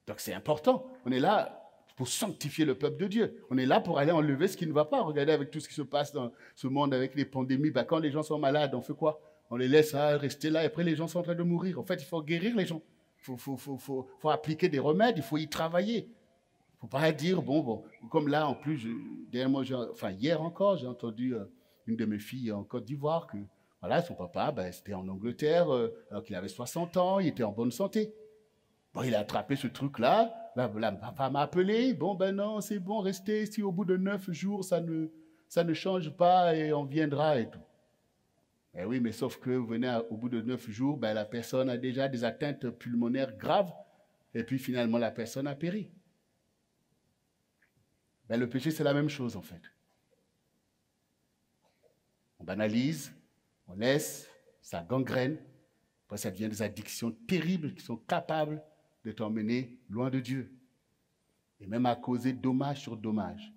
Speaker 1: Donc c'est important. On est là pour sanctifier le peuple de Dieu. On est là pour aller enlever ce qui ne va pas. Regardez avec tout ce qui se passe dans ce monde, avec les pandémies. Quand les gens sont malades, on fait quoi? On les laisse rester là et après les gens sont en train de mourir. En fait, il faut guérir les gens. Il faut appliquer des remèdes, il faut y travailler. Il ne faut pas dire, bon, comme là, en plus, hier encore, j'ai entendu une de mes filles en Côte d'Ivoire que voilà, son papa, c'était en Angleterre, alors qu'il avait 60 ans, il était en bonne santé. Bon, il a attrapé ce truc-là, la femme m'a appelé, non, c'est bon, restez, si au bout de 9 jours, ça ne change pas et on viendra et tout. Eh oui, mais sauf que vous venez au bout de 9 jours, la personne a déjà des atteintes pulmonaires graves et puis finalement la personne a péri. Le péché, c'est la même chose, en fait. On banalise, on laisse, ça gangrène. Après, ça devient des addictions terribles qui sont capables de t'emmener loin de Dieu. Et même à causer dommage sur dommage.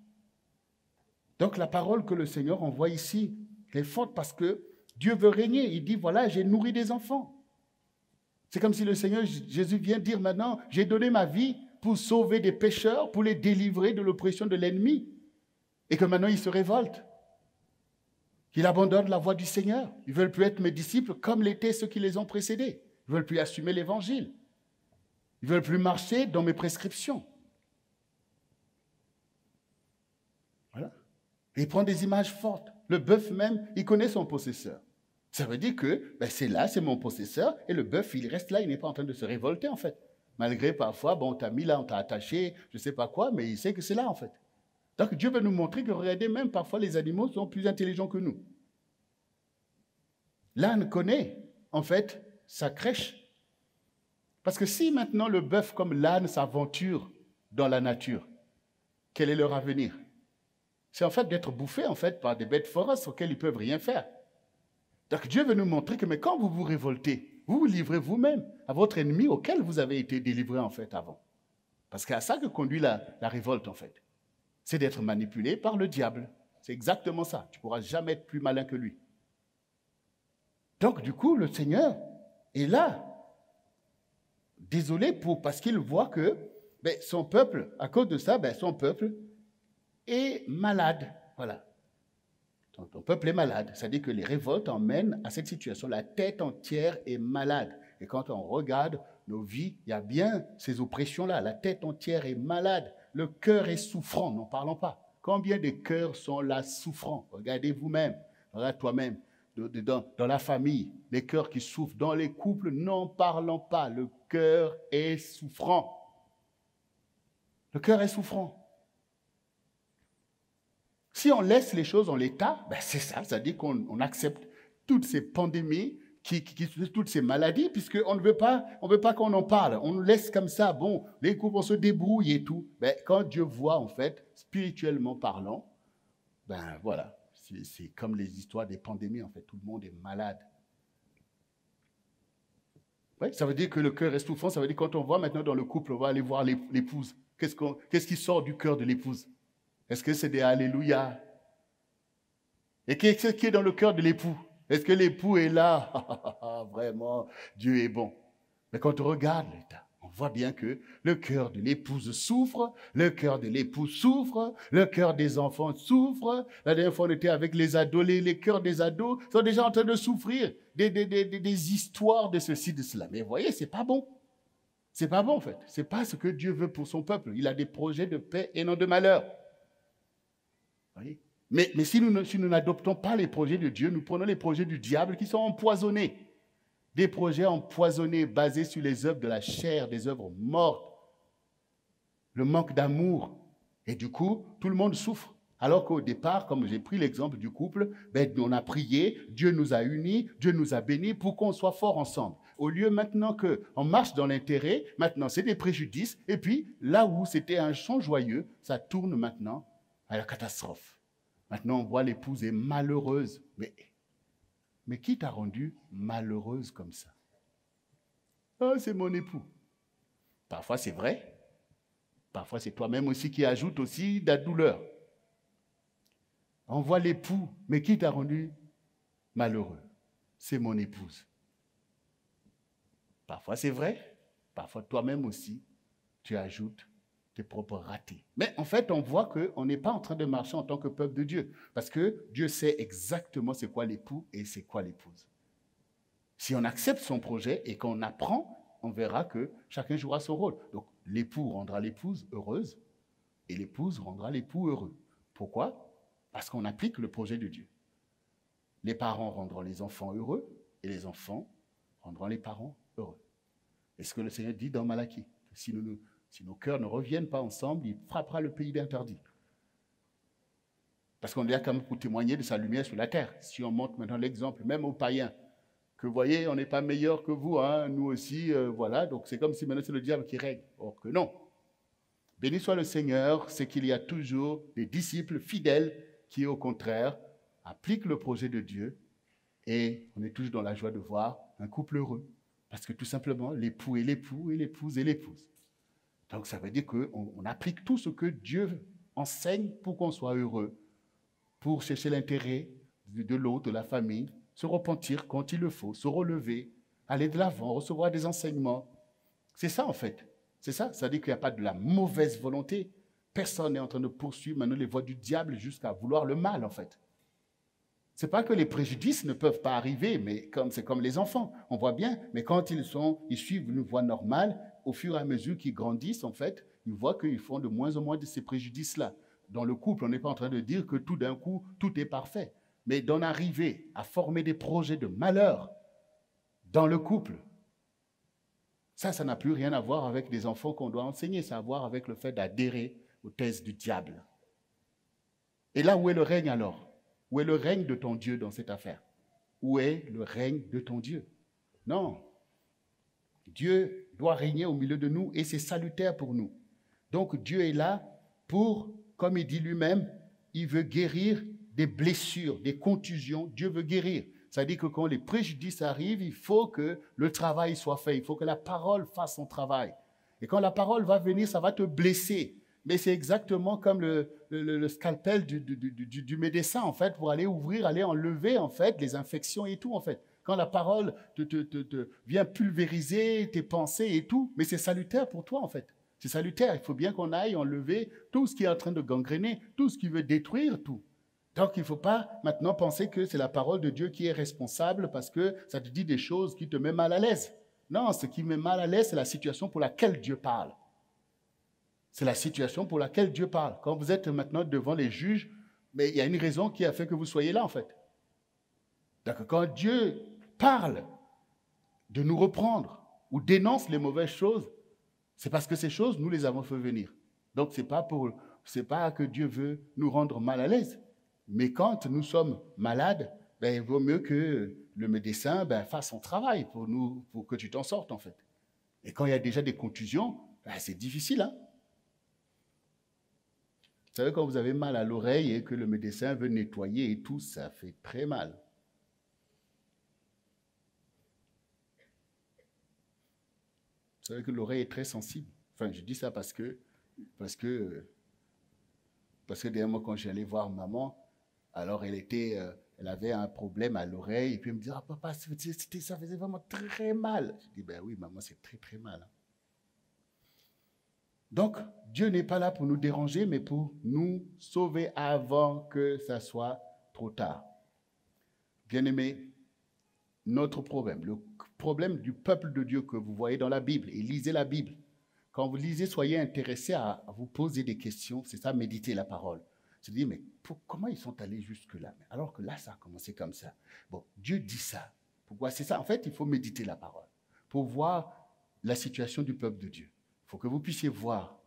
Speaker 1: Donc la parole que le Seigneur envoie ici est forte parce que Dieu veut régner. Il dit, voilà, j'ai nourri des enfants. C'est comme si le Seigneur Jésus vient dire maintenant, j'ai donné ma vie pour sauver des pécheurs, pour les délivrer de l'oppression de l'ennemi. Et que maintenant ils se révoltent. Qu'ils abandonnent la voie du Seigneur. Ils ne veulent plus être mes disciples comme l'étaient ceux qui les ont précédés. Ils ne veulent plus assumer l'évangile. Ils ne veulent plus marcher dans mes prescriptions. Voilà. Et il prend des images fortes. Le bœuf même, il connaît son possesseur. Ça veut dire que c'est là, c'est mon possesseur, et le bœuf, il reste là, il n'est pas en train de se révolter en fait. Malgré parfois, bon, on t'a mis là, on t'a attaché, je ne sais pas quoi, mais il sait que c'est là en fait. Donc Dieu veut nous montrer que, regardez, même parfois les animaux sont plus intelligents que nous. L'âne connaît, en fait, sa crèche. Parce que si maintenant le bœuf comme l'âne s'aventure dans la nature, quel est leur avenir? C'est en fait d'être bouffé en fait par des bêtes féroces auxquelles ils ne peuvent rien faire. Donc Dieu veut nous montrer que mais quand vous vous révoltez, vous vous livrez vous-même à votre ennemi auquel vous avez été délivré en fait avant. Parce que c'est à ça que conduit la révolte en fait. C'est d'être manipulé par le diable. C'est exactement ça. Tu ne pourras jamais être plus malin que lui. Donc du coup, le Seigneur est là. Désolé parce qu'il voit que son peuple, à cause de ça, son peuple est malade. Voilà. Ton peuple est malade. C'est-à-dire que les révoltes emmènent à cette situation. La tête entière est malade. Et quand on regarde nos vies, il y a bien ces oppressions-là. La tête entière est malade. Le cœur est souffrant. N'en parlons pas. Combien de cœurs sont là souffrants? Regardez vous-même. Regarde toi-même. Dans la famille, les cœurs qui souffrent. Dans les couples, n'en parlons pas. Le cœur est souffrant. Le cœur est souffrant. Si on laisse les choses en l'état, c'est ça, c'est-à-dire qu'on accepte toutes ces pandémies, toutes ces maladies, puisqu'on ne veut pas qu'on en parle. On nous laisse comme ça, bon, les couples, on se débrouille et tout. Quand Dieu voit, en fait, spirituellement parlant, voilà, c'est comme les histoires des pandémies, en fait, tout le monde est malade. Ouais, ça veut dire que le cœur est souffrant, ça veut dire que quand on voit maintenant dans le couple, on va aller voir l'épouse. Qu'est-ce qui sort du cœur de l'épouse? Est-ce que c'est des alléluia? Et qu'est-ce qui est dans le cœur de l'époux? Est-ce que l'époux est là? Vraiment, Dieu est bon. Mais quand on regarde l'état, on voit bien que le cœur de l'épouse souffre, le cœur de l'époux souffre, le cœur des enfants souffre. La dernière fois, on était avec les ados, les cœurs des ados sont déjà en train de souffrir des histoires de ceci, de cela. Mais vous voyez, c'est pas bon. C'est pas bon, en fait. C'est pas ce que Dieu veut pour son peuple. Il a des projets de paix et non de malheur. Mais si nous n'adoptons pas les projets de Dieu, nous prenons les projets du diable qui sont empoisonnés. Des projets empoisonnés basés sur les œuvres de la chair, des œuvres mortes. Le manque d'amour. Et du coup, tout le monde souffre. Alors qu'au départ, comme j'ai pris l'exemple du couple, on a prié, Dieu nous a unis, Dieu nous a bénis pour qu'on soit forts ensemble. Au lieu maintenant qu'on marche dans l'intérêt, maintenant c'est des préjudices. Et puis, là où c'était un chant joyeux, ça tourne maintenant à la catastrophe. Maintenant, on voit l'épouse est malheureuse. Mais qui t'a rendue malheureuse comme ça? Ah, c'est mon époux. Parfois, c'est vrai. Parfois, c'est toi-même aussi qui ajoute aussi de la douleur. On voit l'époux, mais qui t'a rendu malheureux? C'est mon épouse. Parfois, c'est vrai. Parfois, toi-même aussi, tu ajoutes tes propres ratés. Mais en fait, on voit qu'on n'est pas en train de marcher en tant que peuple de Dieu. Parce que Dieu sait exactement c'est quoi l'époux et c'est quoi l'épouse. Si on accepte son projet et qu'on apprend, on verra que chacun jouera son rôle. Donc, l'époux rendra l'épouse heureuse et l'épouse rendra l'époux heureux. Pourquoi? Parce qu'on applique le projet de Dieu. Les parents rendront les enfants heureux et les enfants rendront les parents heureux. Et ce que le Seigneur dit dans Malachie, si nos cœurs ne reviennent pas ensemble, il frappera le pays d'interdit. Parce qu'on est là quand même pour témoigner de sa lumière sur la terre. Si on montre maintenant l'exemple, même aux païens, que vous voyez, on n'est pas meilleur que vous, hein, nous aussi, voilà. Donc c'est comme si maintenant c'est le diable qui règne. Or que non. Béni soit le Seigneur, c'est qu'il y a toujours des disciples fidèles qui, au contraire, applique le projet de Dieu et on est toujours dans la joie de voir un couple heureux. Parce que tout simplement, l'époux et l'époux et l'épouse et l'épouse. Donc ça veut dire qu'on applique tout ce que Dieu enseigne pour qu'on soit heureux, pour chercher l'intérêt de l'autre, de la famille, se repentir quand il le faut, se relever, aller de l'avant, recevoir des enseignements. C'est ça en fait. C'est ça. Ça veut dire qu'il n'y a pas de la mauvaise volonté. Personne n'est en train de poursuivre maintenant les voies du diable jusqu'à vouloir le mal en fait. Ce n'est pas que les préjudices ne peuvent pas arriver, mais c'est comme les enfants. On voit bien, mais quand ils suivent une voie normale, au fur et à mesure qu'ils grandissent, en fait, ils voient qu'ils font de moins en moins de ces préjudices-là. Dans le couple, on n'est pas en train de dire que tout d'un coup, tout est parfait. Mais d'en arriver à former des projets de malheur dans le couple, ça n'a plus rien à voir avec des enfants qu'on doit enseigner. Ça a à voir avec le fait d'adhérer aux thèses du diable. Et là, où est le règne alors ? Où est le règne de ton Dieu dans cette affaire? Où est le règne de ton Dieu? Non. Dieu doit régner au milieu de nous et c'est salutaire pour nous. Donc Dieu est là pour, comme il dit lui-même, il veut guérir des blessures, des contusions. Dieu veut guérir. Ça dit que quand les préjudices arrivent, il faut que le travail soit fait. Il faut que la parole fasse son travail. Et quand la parole va venir, ça va te blesser. Mais c'est exactement comme le scalpel du médecin, en fait, pour aller ouvrir, aller enlever, en fait, les infections et tout, en fait. Quand la parole te vient pulvériser tes pensées et tout, mais c'est salutaire pour toi, en fait. C'est salutaire. Il faut bien qu'on aille enlever tout ce qui est en train de gangréner, tout ce qui veut détruire tout. Donc, il ne faut pas maintenant penser que c'est la parole de Dieu qui est responsable parce que ça te dit des choses qui te mettent mal à l'aise. Non, ce qui met mal à l'aise, c'est la situation pour laquelle Dieu parle. C'est la situation pour laquelle Dieu parle. Quand vous êtes maintenant devant les juges, mais il y a une raison qui a fait que vous soyez là, en fait. Donc, quand Dieu parle de nous reprendre ou dénonce les mauvaises choses, c'est parce que ces choses, nous les avons fait venir. Donc, ce n'est pas que Dieu veut nous rendre mal à l'aise. Mais quand nous sommes malades, il vaut mieux que le médecin fasse son travail pour que tu t'en sortes, en fait. Et quand il y a déjà des contusions, c'est difficile, hein? Vous savez, quand vous avez mal à l'oreille et que le médecin veut nettoyer et tout, ça fait très mal. Vous savez que l'oreille est très sensible. Enfin, je dis ça parce que derrière moi, quand j'allais voir maman, alors elle avait un problème à l'oreille et puis elle me dit « Ah papa, ça faisait vraiment très mal. » Je dis « Ben oui, maman, c'est très très mal. » Donc, Dieu n'est pas là pour nous déranger, mais pour nous sauver avant que ça soit trop tard. Bien-aimés, notre problème, le problème du peuple de Dieu que vous voyez dans la Bible, et lisez la Bible. Quand vous lisez, soyez intéressés à vous poser des questions, c'est ça, méditer la parole. Se dire, mais comment ils sont allés jusque-là? Alors que là, ça a commencé comme ça. Bon, Dieu dit ça. Pourquoi? C'est ça. En fait, il faut méditer la parole pour voir la situation du peuple de Dieu. Il faut que vous puissiez voir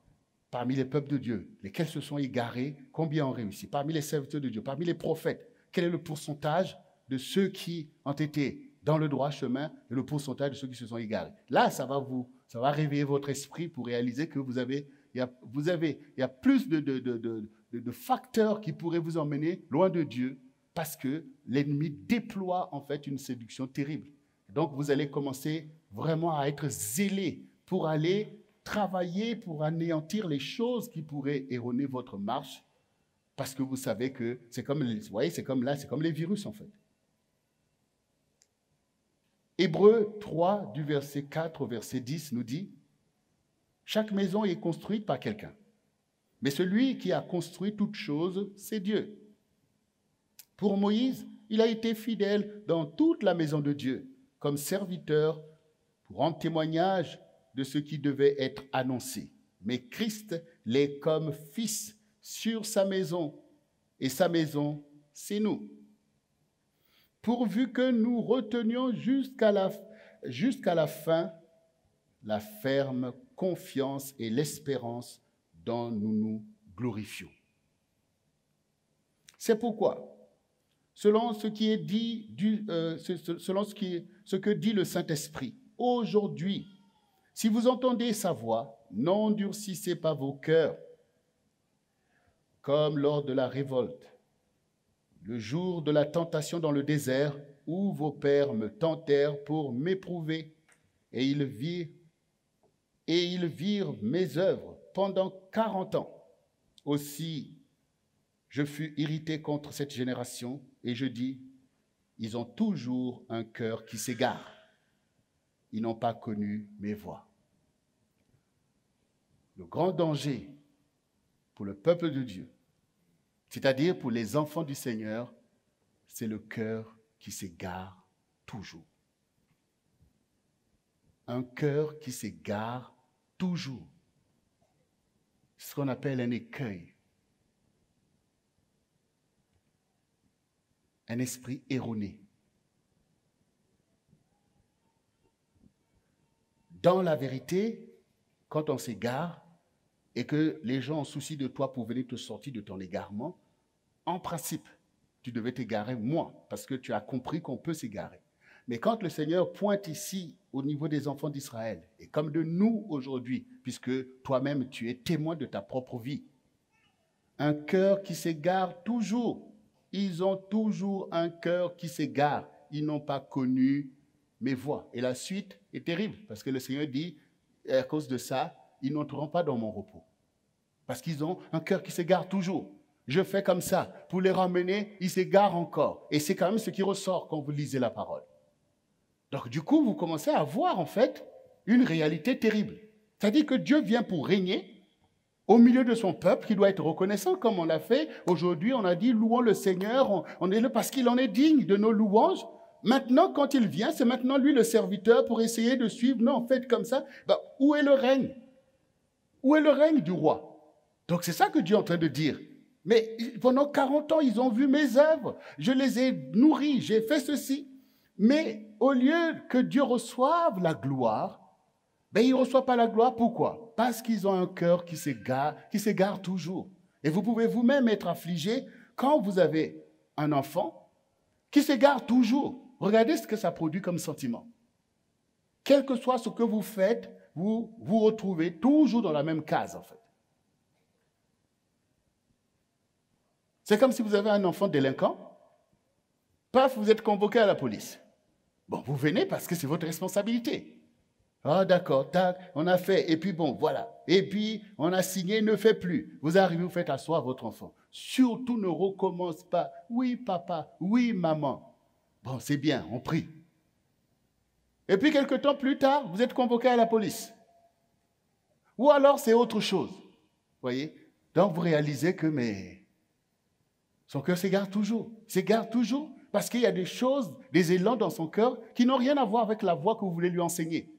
Speaker 1: parmi les peuples de Dieu, lesquels se sont égarés, combien ont réussi. Parmi les serviteurs de Dieu, parmi les prophètes, quel est le pourcentage de ceux qui ont été dans le droit chemin et le pourcentage de ceux qui se sont égarés. Là, ça va réveiller votre esprit pour réaliser que il y a plus de facteurs qui pourraient vous emmener loin de Dieu parce que l'ennemi déploie en fait une séduction terrible. Donc, vous allez commencer vraiment à être zélé pour aller travailler pour anéantir les choses qui pourraient erroner votre marche parce que vous savez que c'est comme les virus en fait. Hébreux 3 du verset 4 au verset 10 nous dit « Chaque maison est construite par quelqu'un, mais celui qui a construit toute chose, c'est Dieu. Pour Moïse, il a été fidèle dans toute la maison de Dieu, comme serviteur pour rendre témoignage de ce qui devait être annoncé. Mais Christ l'est comme fils sur sa maison, et sa maison, c'est nous. Pourvu que nous retenions jusqu'à la fin la ferme confiance et l'espérance dont nous nous glorifions. C'est pourquoi, selon ce que dit le Saint-Esprit, aujourd'hui, si vous entendez sa voix, n'endurcissez pas vos cœurs, comme lors de la révolte. le jour de la tentation dans le désert, où vos pères me tentèrent pour m'éprouver, et ils virent mes œuvres pendant 40 ans. Aussi, je fus irrité contre cette génération, et je dis, ils ont toujours un cœur qui s'égare. Ils n'ont pas connu mes voies. Le grand danger pour le peuple de Dieu, c'est-à-dire pour les enfants du Seigneur, c'est le cœur qui s'égare toujours. Un cœur qui s'égare toujours. C'est ce qu'on appelle un écueil. Un esprit erroné. Dans la vérité, quand on s'égare et que les gens ont souci de toi pour venir te sortir de ton égarement, en principe, tu devais t'égarer moins parce que tu as compris qu'on peut s'égarer. Mais quand le Seigneur pointe ici au niveau des enfants d'Israël, et comme de nous aujourd'hui, puisque toi-même tu es témoin de ta propre vie, un cœur qui s'égare toujours, ils ont toujours un cœur qui s'égare, ils n'ont pas connu mes voies. Et la suite est terrible, parce que le Seigneur dit, à cause de ça, ils n'entreront pas dans mon repos. Parce qu'ils ont un cœur qui s'égare toujours. Je fais comme ça. Pour les ramener, ils s'égarent encore. Et c'est quand même ce qui ressort quand vous lisez la parole. Donc du coup, vous commencez à voir en fait une réalité terrible. C'est-à-dire que Dieu vient pour régner au milieu de son peuple qui doit être reconnaissant comme on l'a fait. Aujourd'hui, on a dit louons le Seigneur, on est là parce qu'il en est digne de nos louanges. Maintenant, quand il vient, c'est maintenant lui le serviteur pour essayer de suivre. Non, en fait, comme ça, où est le règne? Où est le règne du roi? Donc c'est ça que Dieu est en train de dire. Mais pendant 40 ans, ils ont vu mes œuvres. Je les ai nourris, j'ai fait ceci. Mais au lieu que Dieu reçoive la gloire, il ne reçoit pas la gloire. Pourquoi? Parce qu'ils ont un cœur qui s'égare toujours. Et vous pouvez vous-même être affligé quand vous avez un enfant qui s'égare toujours. Regardez ce que ça produit comme sentiment. Quel que soit ce que vous faites, vous vous retrouvez toujours dans la même case, en fait. C'est comme si vous avez un enfant délinquant. Paf, vous êtes convoqué à la police. Bon, vous venez parce que c'est votre responsabilité. Ah, d'accord, tac, on a fait, et puis bon, voilà. Et puis, on a signé, ne fait plus. Vous arrivez, vous faites asseoir votre enfant. Surtout ne recommence pas. Oui, papa, oui, maman. Bon, c'est bien, on prie. Et puis, quelque temps plus tard, vous êtes convoqué à la police. Ou alors, c'est autre chose. Vous voyez? Donc, vous réalisez que, son cœur s'égare toujours. S'égare toujours parce qu'il y a des choses, des élans dans son cœur qui n'ont rien à voir avec la voie que vous voulez lui enseigner.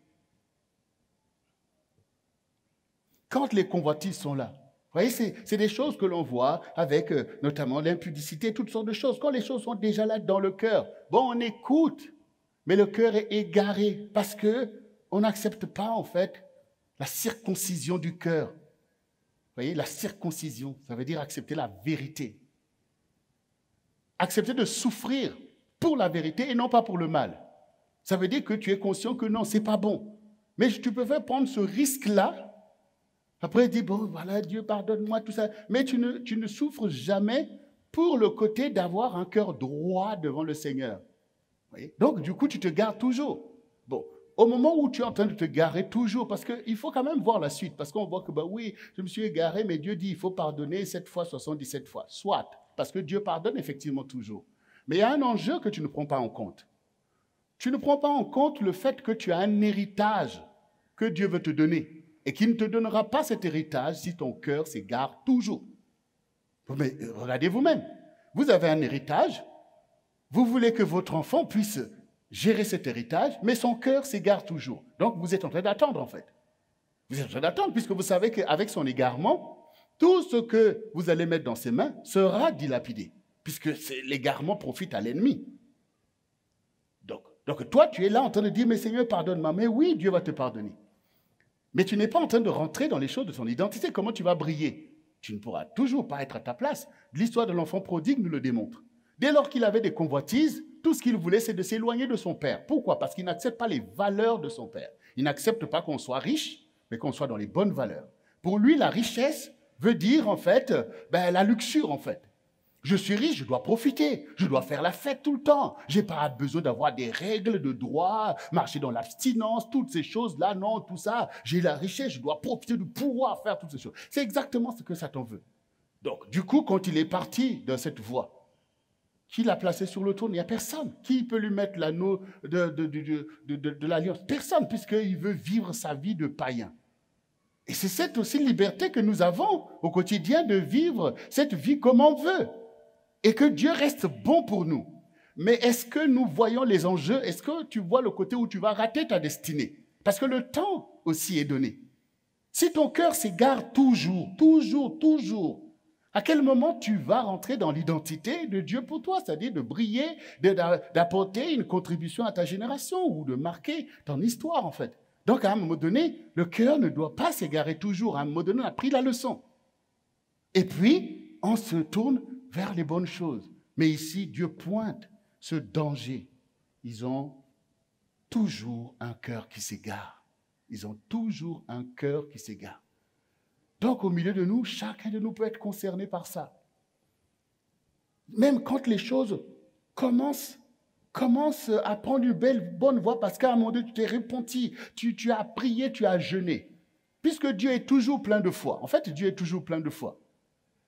Speaker 1: Quand les convoitises sont là, vous voyez, c'est des choses que l'on voit avec notamment l'impudicité, toutes sortes de choses. Quand les choses sont déjà là dans le cœur, bon, on écoute, mais le cœur est égaré parce qu'on n'accepte pas en fait la circoncision du cœur. Vous voyez, la circoncision, ça veut dire accepter la vérité. Accepter de souffrir pour la vérité et non pas pour le mal. Ça veut dire que tu es conscient que non, c'est pas bon. Mais tu peux faire prendre ce risque-là. Après, dis, bon, voilà, Dieu, pardonne-moi, tout ça. Mais tu ne souffres jamais pour le côté d'avoir un cœur droit devant le Seigneur. Vous voyez? Donc, du coup, tu te gares toujours. Bon, au moment où tu es en train de te garer toujours, parce qu'il faut quand même voir la suite, parce qu'on voit que, oui, je me suis égaré, mais Dieu dit, il faut pardonner 7 fois, 77 fois. Soit, parce que Dieu pardonne effectivement toujours. Mais il y a un enjeu que tu ne prends pas en compte. Tu ne prends pas en compte le fait que tu as un héritage que Dieu veut te donner et qu'il ne te donnera pas cet héritage si ton cœur s'égare toujours. Mais regardez vous-même. Vous avez un héritage, vous voulez que votre enfant puisse gérer cet héritage, mais son cœur s'égare toujours. Donc vous êtes en train d'attendre en fait. Vous êtes en train d'attendre puisque vous savez qu'avec son égarement, tout ce que vous allez mettre dans ses mains sera dilapidé, puisque l'égarement profite à l'ennemi. Donc toi, tu es là en train de dire, mais Seigneur, pardonne-moi. Mais oui, Dieu va te pardonner. Mais tu n'es pas en train de rentrer dans les choses de son identité. Comment tu vas briller? Tu ne pourras toujours pas être à ta place. L'histoire de l'enfant prodigue nous le démontre. Dès lors qu'il avait des convoitises, tout ce qu'il voulait, c'est de s'éloigner de son père. Pourquoi? Parce qu'il n'accepte pas les valeurs de son père. Il n'accepte pas qu'on soit riche, mais qu'on soit dans les bonnes valeurs. Pour lui, la richesse veut dire, en fait, la luxure, en fait. Je suis riche, je dois profiter, je dois faire la fête tout le temps. Je n'ai pas besoin d'avoir des règles de droit, marcher dans l'abstinence, toutes ces choses-là, non, tout ça. J'ai la richesse, je dois profiter du pouvoir, faire toutes ces choses. C'est exactement ce que Satan veut. Donc, du coup, quand il est parti dans cette voie, qui l'a placé sur le trône? Il n'y a personne. Qui peut lui mettre l'anneau de l'alliance? Personne, puisqu'il veut vivre sa vie de païen. Et c'est cette aussi liberté que nous avons au quotidien de vivre cette vie comme on veut. Et que Dieu reste bon pour nous. Mais est-ce que nous voyons les enjeux? Est-ce que tu vois le côté où tu vas rater ta destinée? Parce que le temps aussi est donné. Si ton cœur s'égare toujours, à quel moment tu vas rentrer dans l'identité de Dieu pour toi? C'est-à-dire de briller, d'apporter une contribution à ta génération ou de marquer ton histoire en fait. Donc à un moment donné, le cœur ne doit pas s'égarer toujours. À un moment donné, on a pris la leçon. Et puis, on se tourne vers les bonnes choses. Mais ici, Dieu pointe ce danger. Ils ont toujours un cœur qui s'égare. Ils ont toujours un cœur qui s'égare. Donc, au milieu de nous, chacun de nous peut être concerné par ça. Même quand les choses commencent à prendre une bonne voie, parce qu'à un moment donné, tu t'es repenti, tu as prié, tu as jeûné. Puisque Dieu est toujours plein de foi. En fait, Dieu est toujours plein de foi.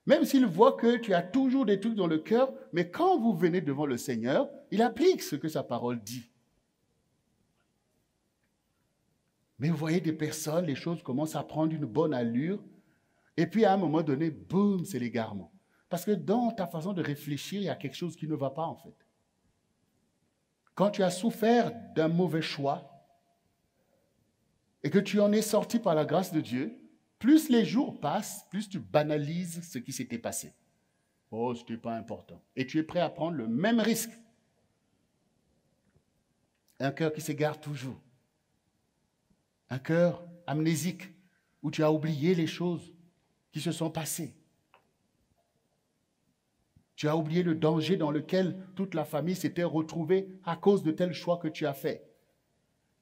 Speaker 1: Même s'il voit que tu as toujours des trucs dans le cœur, mais quand vous venez devant le Seigneur, il applique ce que sa parole dit. Mais vous voyez des personnes, les choses commencent à prendre une bonne allure, et puis à un moment donné, boum, c'est l'égarement. Parce que dans ta façon de réfléchir, il y a quelque chose qui ne va pas en fait. Quand tu as souffert d'un mauvais choix, et que tu en es sorti par la grâce de Dieu, plus les jours passent, plus tu banalises ce qui s'était passé. Oh, ce n'était pas important. Et tu es prêt à prendre le même risque. Un cœur qui s'égare toujours. Un cœur amnésique, où tu as oublié les choses qui se sont passées. Tu as oublié le danger dans lequel toute la famille s'était retrouvée à cause de tel choix que tu as fait.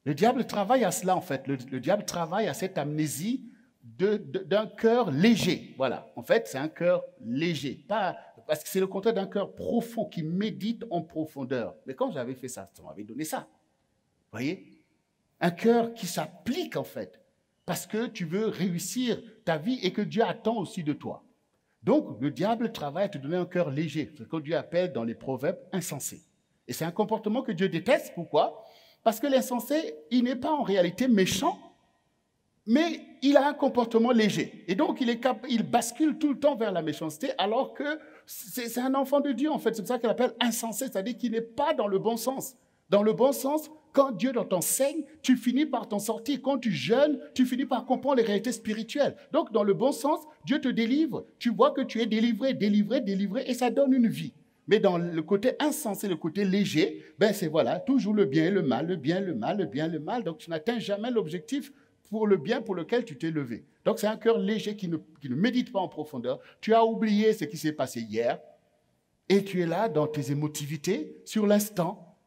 Speaker 1: Le diable travaille à cela, en fait. Le diable travaille à cette amnésie d'un cœur léger. Voilà. En fait, c'est un cœur léger. Parce que c'est le contraire d'un cœur profond qui médite en profondeur. Mais quand j'avais fait ça, ça m'avait donné ça. Vous voyez? Un cœur qui s'applique, en fait. Parce que tu veux réussir ta vie et que Dieu attend aussi de toi. Donc, le diable travaille à te donner un cœur léger. Ce que Dieu appelle dans les proverbes insensé. Et c'est un comportement que Dieu déteste. Pourquoi? Parce que l'insensé, il n'est pas en réalité méchant, mais il a un comportement léger. Et donc, il bascule tout le temps vers la méchanceté, alors que c'est un enfant de Dieu, en fait. C'est pour ça qu'il appelle insensé, c'est-à-dire qu'il n'est pas dans le bon sens. Dans le bon sens, quand Dieu t'enseigne, tu finis par t'en sortir. Quand tu jeûnes, tu finis par comprendre les réalités spirituelles. Donc, dans le bon sens, Dieu te délivre. Tu vois que tu es délivré, et ça donne une vie. Mais dans le côté insensé, le côté léger, ben c'est voilà, toujours le bien et le mal, le bien, le mal, le bien, le mal. Donc, tu n'atteins jamais l'objectif pour le bien pour lequel tu t'es levé. Donc, c'est un cœur léger qui ne médite pas en profondeur. Tu as oublié ce qui s'est passé hier et tu es là dans tes émotivités sur l'instant.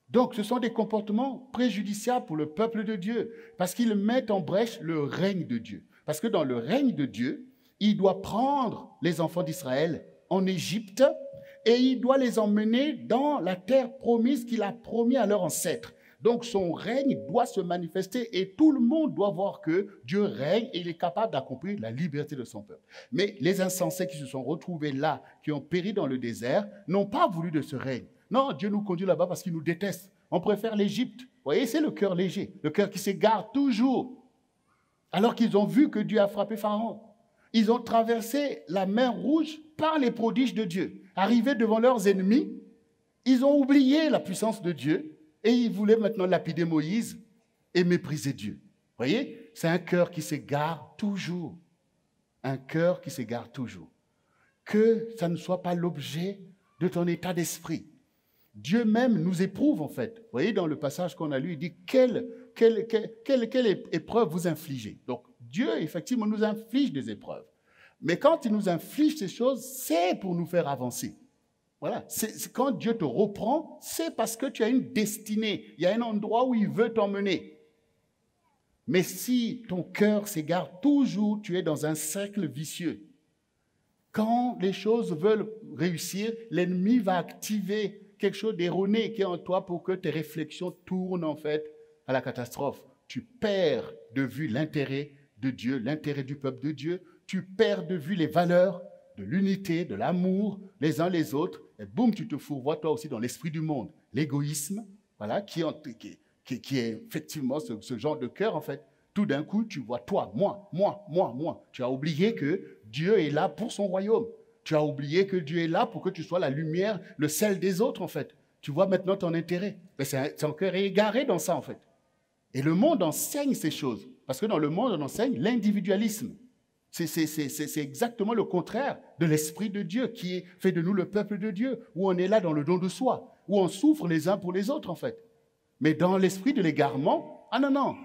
Speaker 1: Donc, ce sont des comportements préjudiciables pour le peuple de Dieu parce qu'ils mettent en brèche le règne de Dieu. Parce que dans le règne de Dieu, il doit prendre les enfants d'Israël en Égypte et il doit les emmener dans la terre promise qu'il a promis à leurs ancêtres. Donc son règne doit se manifester et tout le monde doit voir que Dieu règne et il est capable d'accomplir la liberté de son peuple. Mais les insensés qui se sont retrouvés là, qui ont péri dans le désert, n'ont pas voulu de ce règne. Non, Dieu nous conduit là-bas parce qu'il nous déteste. On préfère l'Égypte. Vous voyez, c'est le cœur léger, le cœur qui s'égare toujours. Alors qu'ils ont vu que Dieu a frappé Pharaon. Ils ont traversé la mer Rouge par les prodiges de Dieu. Arrivés devant leurs ennemis, ils ont oublié la puissance de Dieu et ils voulaient maintenant lapider Moïse et mépriser Dieu. Vous voyez, c'est un cœur qui s'égare toujours. Un cœur qui s'égare toujours. Que ça ne soit pas l'objet de ton état d'esprit. Dieu même nous éprouve en fait. Vous voyez, dans le passage qu'on a lu, il dit quelle épreuve vous infligez. Donc, Dieu, effectivement, nous inflige des épreuves. Mais quand il nous inflige ces choses, c'est pour nous faire avancer. Voilà. Quand Dieu te reprend, c'est parce que tu as une destinée. Il y a un endroit où il veut t'emmener. Mais si ton cœur s'égare toujours, tu es dans un cercle vicieux. Quand les choses veulent réussir, l'ennemi va activer quelque chose d'erroné qui est en toi pour que tes réflexions tournent en fait à la catastrophe. Tu perds de vue l'intérêt de Dieu, l'intérêt du peuple de Dieu. Tu perds de vue les valeurs de l'unité, de l'amour, les uns les autres. Et boum, tu te fourvoies toi aussi dans l'esprit du monde. L'égoïsme, voilà, qui est effectivement ce genre de cœur en fait. Tout d'un coup, tu vois toi, moi. Tu as oublié que Dieu est là pour son royaume. Tu as oublié que Dieu est là pour que tu sois la lumière, le sel des autres, en fait. Tu vois maintenant ton intérêt. Mais ton cœur est égaré dans ça, en fait. Et le monde enseigne ces choses. Parce que dans le monde, on enseigne l'individualisme. C'est exactement le contraire de l'Esprit de Dieu qui fait de nous le peuple de Dieu, où on est là dans le don de soi, où on souffre les uns pour les autres, en fait. Mais dans l'esprit de l'égarement, ah non,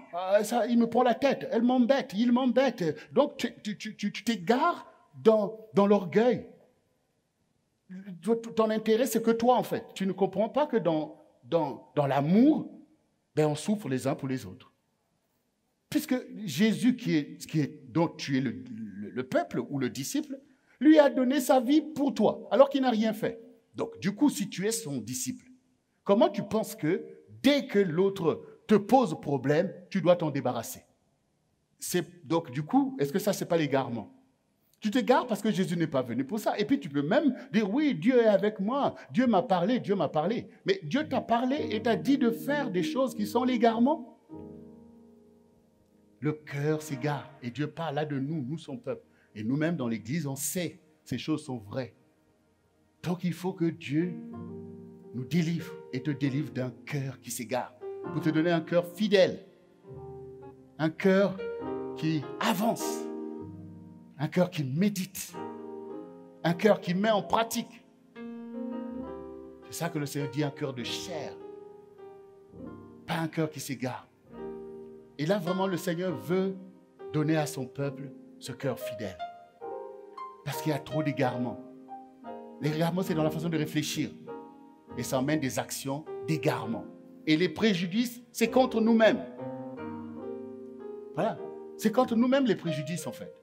Speaker 1: ça, il me prend la tête, elle m'embête, il m'embête. Donc, tu t'égares dans l'orgueil. Ton intérêt, c'est que toi, en fait. Tu ne comprends pas que dans l'amour, on souffre les uns pour les autres. Puisque Jésus, dont tu es le peuple ou le disciple, lui a donné sa vie pour toi, alors qu'il n'a rien fait. Donc, du coup, si tu es son disciple, comment tu penses que dès que l'autre te pose problème, tu dois t'en débarrasser? Donc, du coup, est-ce que ça, ce n'est pas l'égarement? Tu t'égares parce que Jésus n'est pas venu pour ça. Et puis, tu peux même dire, oui, Dieu est avec moi. Dieu m'a parlé. Mais Dieu t'a parlé et t'a dit de faire des choses qui sont l'égarement. Le cœur s'égare. Et Dieu parle là de nous son peuple. Et nous-mêmes, dans l'Église, on sait ces choses sont vraies. Donc, il faut que Dieu nous délivre et te délivre d'un cœur qui s'égare. Pour te donner un cœur fidèle. Un cœur qui avance. Un cœur qui médite. Un cœur qui met en pratique. C'est ça que le Seigneur dit, un cœur de chair. Pas un cœur qui s'égare. Et là, vraiment, le Seigneur veut donner à son peuple ce cœur fidèle. Parce qu'il y a trop d'égarements. L'égarement, c'est dans la façon de réfléchir. Et ça emmène des actions d'égarement. Et les préjudices, c'est contre nous-mêmes. Voilà. C'est contre nous-mêmes les préjudices, en fait.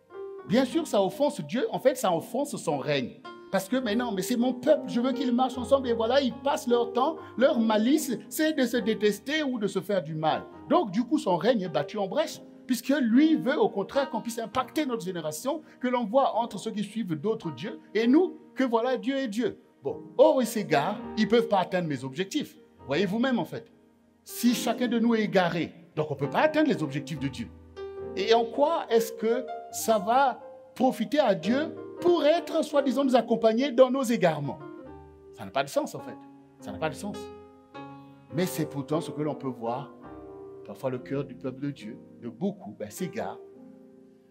Speaker 1: Bien sûr, ça offense Dieu. En fait, ça offense son règne. Parce que, mais non, mais c'est mon peuple, je veux qu'ils marchent ensemble. Et voilà, ils passent leur temps, leur malice, c'est de se détester ou de se faire du mal. Donc, du coup, son règne est battu en brèche. Puisque lui veut, au contraire, qu'on puisse impacter notre génération, que l'on voit entre ceux qui suivent d'autres dieux, et nous, que voilà, Dieu est Dieu. Bon, or, ils s'égarent, ils ne peuvent pas atteindre mes objectifs. Voyez vous-même, en fait. Si chacun de nous est égaré, donc on ne peut pas atteindre les objectifs de Dieu. Et en quoi est-ce que ça va profiter à Dieu pour être, soi-disant, nous accompagner dans nos égarements? Ça n'a pas de sens, en fait. Ça n'a pas de sens. Mais c'est pourtant ce que l'on peut voir. Parfois, le cœur du peuple de Dieu, de beaucoup, s'égare,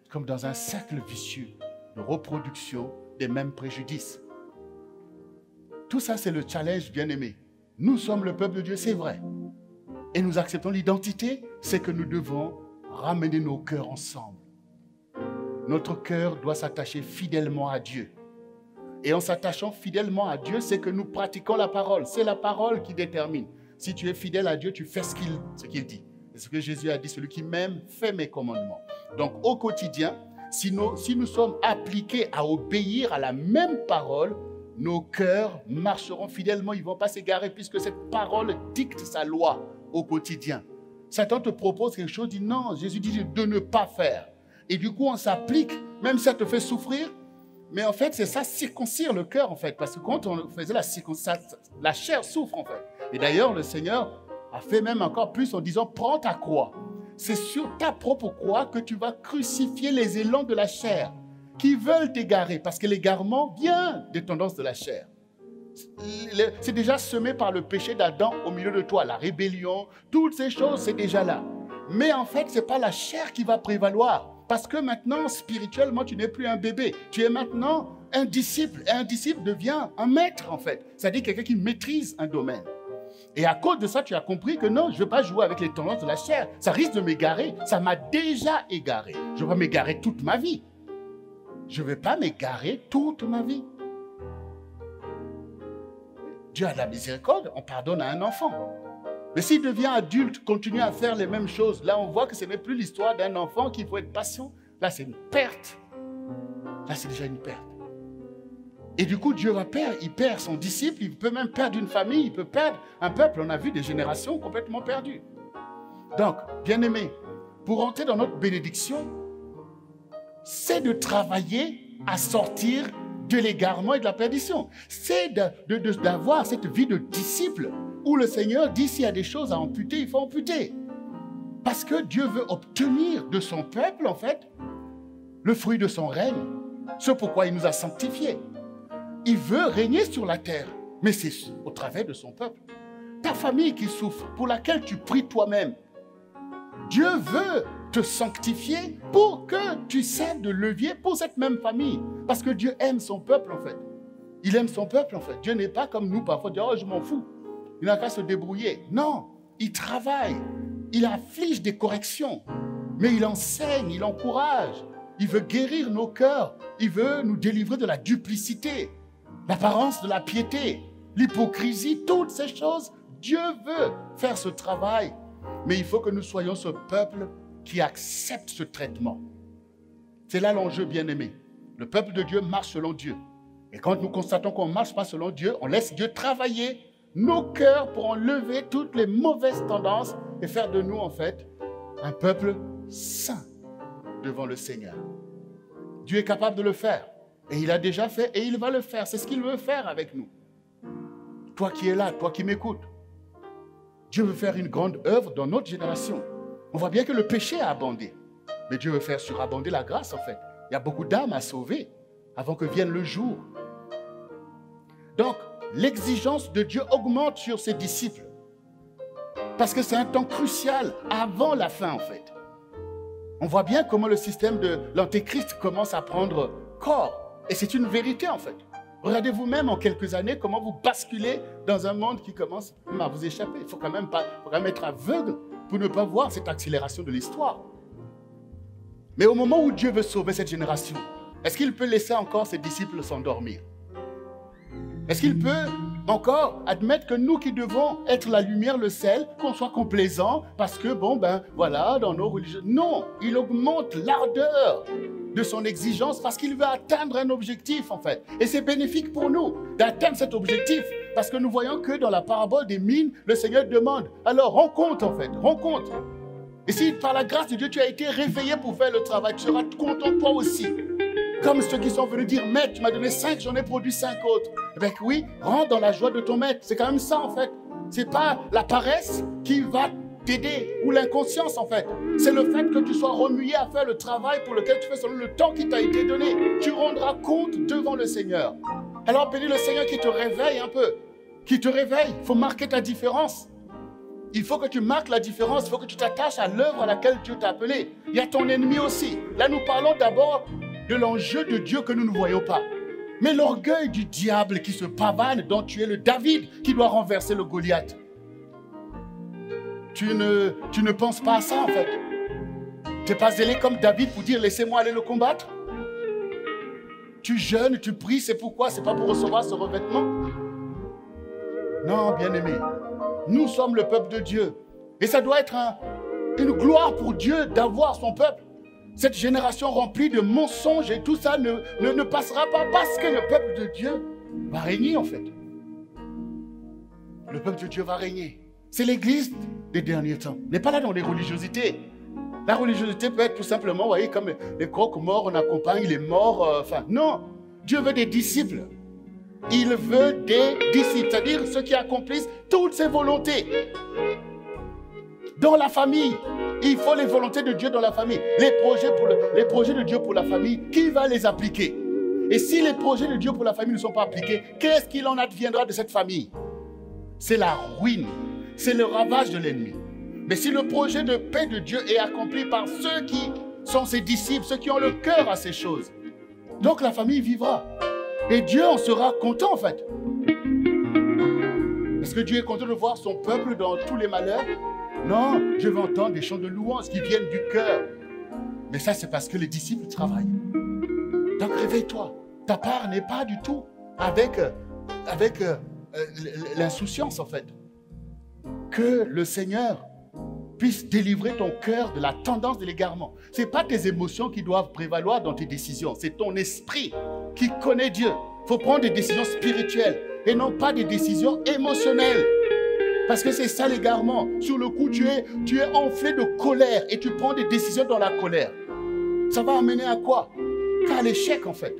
Speaker 1: comme dans un cercle vicieux de reproduction des mêmes préjudices. Tout ça, c'est le challenge, bien-aimé. Nous sommes le peuple de Dieu, c'est vrai. Et nous acceptons l'identité, c'est que nous devons ramener nos cœurs ensemble. Notre cœur doit s'attacher fidèlement à Dieu. Et en s'attachant fidèlement à Dieu, c'est que nous pratiquons la parole. C'est la parole qui détermine. Si tu es fidèle à Dieu, tu fais ce qu'il dit. C'est ce que Jésus a dit, celui qui m'aime fait mes commandements. Donc au quotidien, si nous sommes appliqués à obéir à la même parole, nos cœurs marcheront fidèlement, ils ne vont pas s'égarer puisque cette parole dicte sa loi au quotidien. Satan te propose quelque chose, dit non, Jésus dit de ne pas faire. Et du coup, on s'applique, même si ça te fait souffrir, mais en fait, c'est ça, circoncire le cœur, en fait. Parce que quand on faisait la circoncision, la chair souffre, en fait. Et d'ailleurs, le Seigneur a fait même encore plus en disant, prends ta croix. C'est sur ta propre croix que tu vas crucifier les élans de la chair qui veulent t'égarer, parce que l'égarement vient des tendances de la chair. C'est déjà semé par le péché d'Adam au milieu de toi, la rébellion, toutes ces choses, c'est déjà là. Mais en fait, ce n'est pas la chair qui va prévaloir. Parce que maintenant, spirituellement, tu n'es plus un bébé. Tu es maintenant un disciple. Et un disciple devient un maître, en fait. C'est-à-dire quelqu'un qui maîtrise un domaine. Et à cause de ça, tu as compris que non, je ne veux pas jouer avec les tendances de la chair. Ça risque de m'égarer. Ça m'a déjà égaré. Je vais m'égarer toute ma vie. Je ne vais pas m'égarer toute ma vie. Dieu a de la miséricorde, on pardonne à un enfant. Mais s'il devient adulte, continue à faire les mêmes choses, là on voit que ce n'est plus l'histoire d'un enfant qu'il faut être patient. Là c'est une perte. Là c'est déjà une perte. Et du coup, Dieu va perdre, il perd son disciple, il peut même perdre une famille, il peut perdre un peuple. On a vu des générations complètement perdues. Donc, bien-aimés, pour entrer dans notre bénédiction, c'est de travailler à sortir de l'égarement et de la perdition. C'est d'avoir cette vie de disciple où le Seigneur dit s'il y a des choses à amputer, il faut amputer. Parce que Dieu veut obtenir de son peuple, en fait, le fruit de son règne. C'est pourquoi il nous a sanctifiés. Il veut régner sur la terre, mais c'est au travers de son peuple. Ta famille qui souffre, pour laquelle tu pries toi-même, Dieu veut te sanctifier pour que tu serves de levier pour cette même famille. Parce que Dieu aime son peuple, en fait. Il aime son peuple, en fait. Dieu n'est pas comme nous, parfois, dire, oh, je m'en fous. Il n'a qu'à se débrouiller. Non, il travaille. Il afflige des corrections. Mais il enseigne, il encourage. Il veut guérir nos cœurs. Il veut nous délivrer de la duplicité, l'apparence de la piété, l'hypocrisie, toutes ces choses. Dieu veut faire ce travail. Mais il faut que nous soyons ce peuple qui accepte ce traitement. C'est là l'enjeu, bien-aimé. Le peuple de Dieu marche selon Dieu. Et quand nous constatons qu'on ne marche pas selon Dieu, on laisse Dieu travailler nos cœurs pour enlever toutes les mauvaises tendances et faire de nous, en fait, un peuple saint devant le Seigneur. Dieu est capable de le faire. Et il a déjà fait et il va le faire. C'est ce qu'il veut faire avec nous. Toi qui es là, toi qui m'écoutes, Dieu veut faire une grande œuvre dans notre génération. On voit bien que le péché a abondé. Mais Dieu veut faire surabonder la grâce, en fait. Il y a beaucoup d'âmes à sauver avant que vienne le jour. Donc, l'exigence de Dieu augmente sur ses disciples. Parce que c'est un temps crucial avant la fin, en fait. On voit bien comment le système de l'Antéchrist commence à prendre corps. Et c'est une vérité, en fait. Regardez vous-même en quelques années comment vous basculez dans un monde qui commence à vous échapper. Il faut quand même être aveugle pour ne pas voir cette accélération de l'histoire. Mais au moment où Dieu veut sauver cette génération, est-ce qu'il peut laisser encore ses disciples s'endormir? Est-ce qu'il peut encore admettre que nous qui devons être la lumière, le sel, qu'on soit complaisant parce que, bon, ben, voilà, dans nos religions. Non, il augmente l'ardeur de son exigence parce qu'il veut atteindre un objectif, en fait. Et c'est bénéfique pour nous d'atteindre cet objectif parce que nous voyons que dans la parabole des mines, le Seigneur demande, alors rends compte, en fait, rends compte. Et si par la grâce de Dieu, tu as été réveillé pour faire le travail, tu seras content toi aussi. Comme ceux qui sont venus dire, maître, tu m'as donné 5, j'en ai produit 5 autres. Eh bien oui, rentre dans la joie de ton maître. C'est quand même ça, en fait. C'est pas la paresse qui va t'aider, ou l'inconscience, en fait. C'est le fait que tu sois remué à faire le travail pour lequel tu fais selon le temps qui t'a été donné. Tu rendras compte devant le Seigneur. Alors bénis le Seigneur qui te réveille un peu. Qui te réveille. Il faut marquer ta différence. Il faut que tu marques la différence. Il faut que tu t'attaches à l'œuvre à laquelle Dieu t'a appelé. Il y a ton ennemi aussi. Là, nous parlons d'abord de l'enjeu de Dieu que nous ne voyons pas. Mais l'orgueil du diable qui se pavane, dont tu es le David qui doit renverser le Goliath. Tu ne penses pas à ça, en fait. Tu n'es pas zélé comme David pour dire laissez-moi aller le combattre. Tu jeûnes, tu pries, c'est pourquoi? C'est pas pour recevoir ce revêtement. Non, bien-aimé. Nous sommes le peuple de Dieu. Et ça doit être une gloire pour Dieu d'avoir son peuple. Cette génération remplie de mensonges et tout ça ne passera pas parce que le peuple de Dieu va régner, en fait. Le peuple de Dieu va régner. C'est l'église des derniers temps. On n'est pas là dans les religiosités. La religiosité peut être tout simplement, vous voyez, comme les croque-morts, on accompagne les morts. Non, Dieu veut des disciples. Il veut des disciples, c'est-à-dire ceux qui accomplissent toutes ses volontés. Dans la famille, il faut les volontés de Dieu dans la famille. Les projets de Dieu pour la famille, qui va les appliquer? Et si les projets de Dieu pour la famille ne sont pas appliqués, qu'est-ce qu'il en adviendra de cette famille? C'est la ruine, c'est le ravage de l'ennemi. Mais si le projet de paix de Dieu est accompli par ceux qui sont ses disciples, ceux qui ont le cœur à ces choses, donc la famille vivra. Et Dieu en sera content, en fait. Est-ce que Dieu est content de voir son peuple dans tous les malheurs? Non, Dieu veut entendre des chants de louange qui viennent du cœur. Mais ça, c'est parce que les disciples travaillent. Donc réveille-toi. Ta part n'est pas du tout avec l'insouciance, en fait. Que le Seigneur puisse délivrer ton cœur de la tendance de l'égarement. Ce n'est pas tes émotions qui doivent prévaloir dans tes décisions. C'est ton esprit qui connaît Dieu. Il faut prendre des décisions spirituelles et non pas des décisions émotionnelles. Parce que c'est ça l'égarement. Sur le coup, tu es enflé de colère et tu prends des décisions dans la colère. Ça va amener à quoi? À l'échec en fait.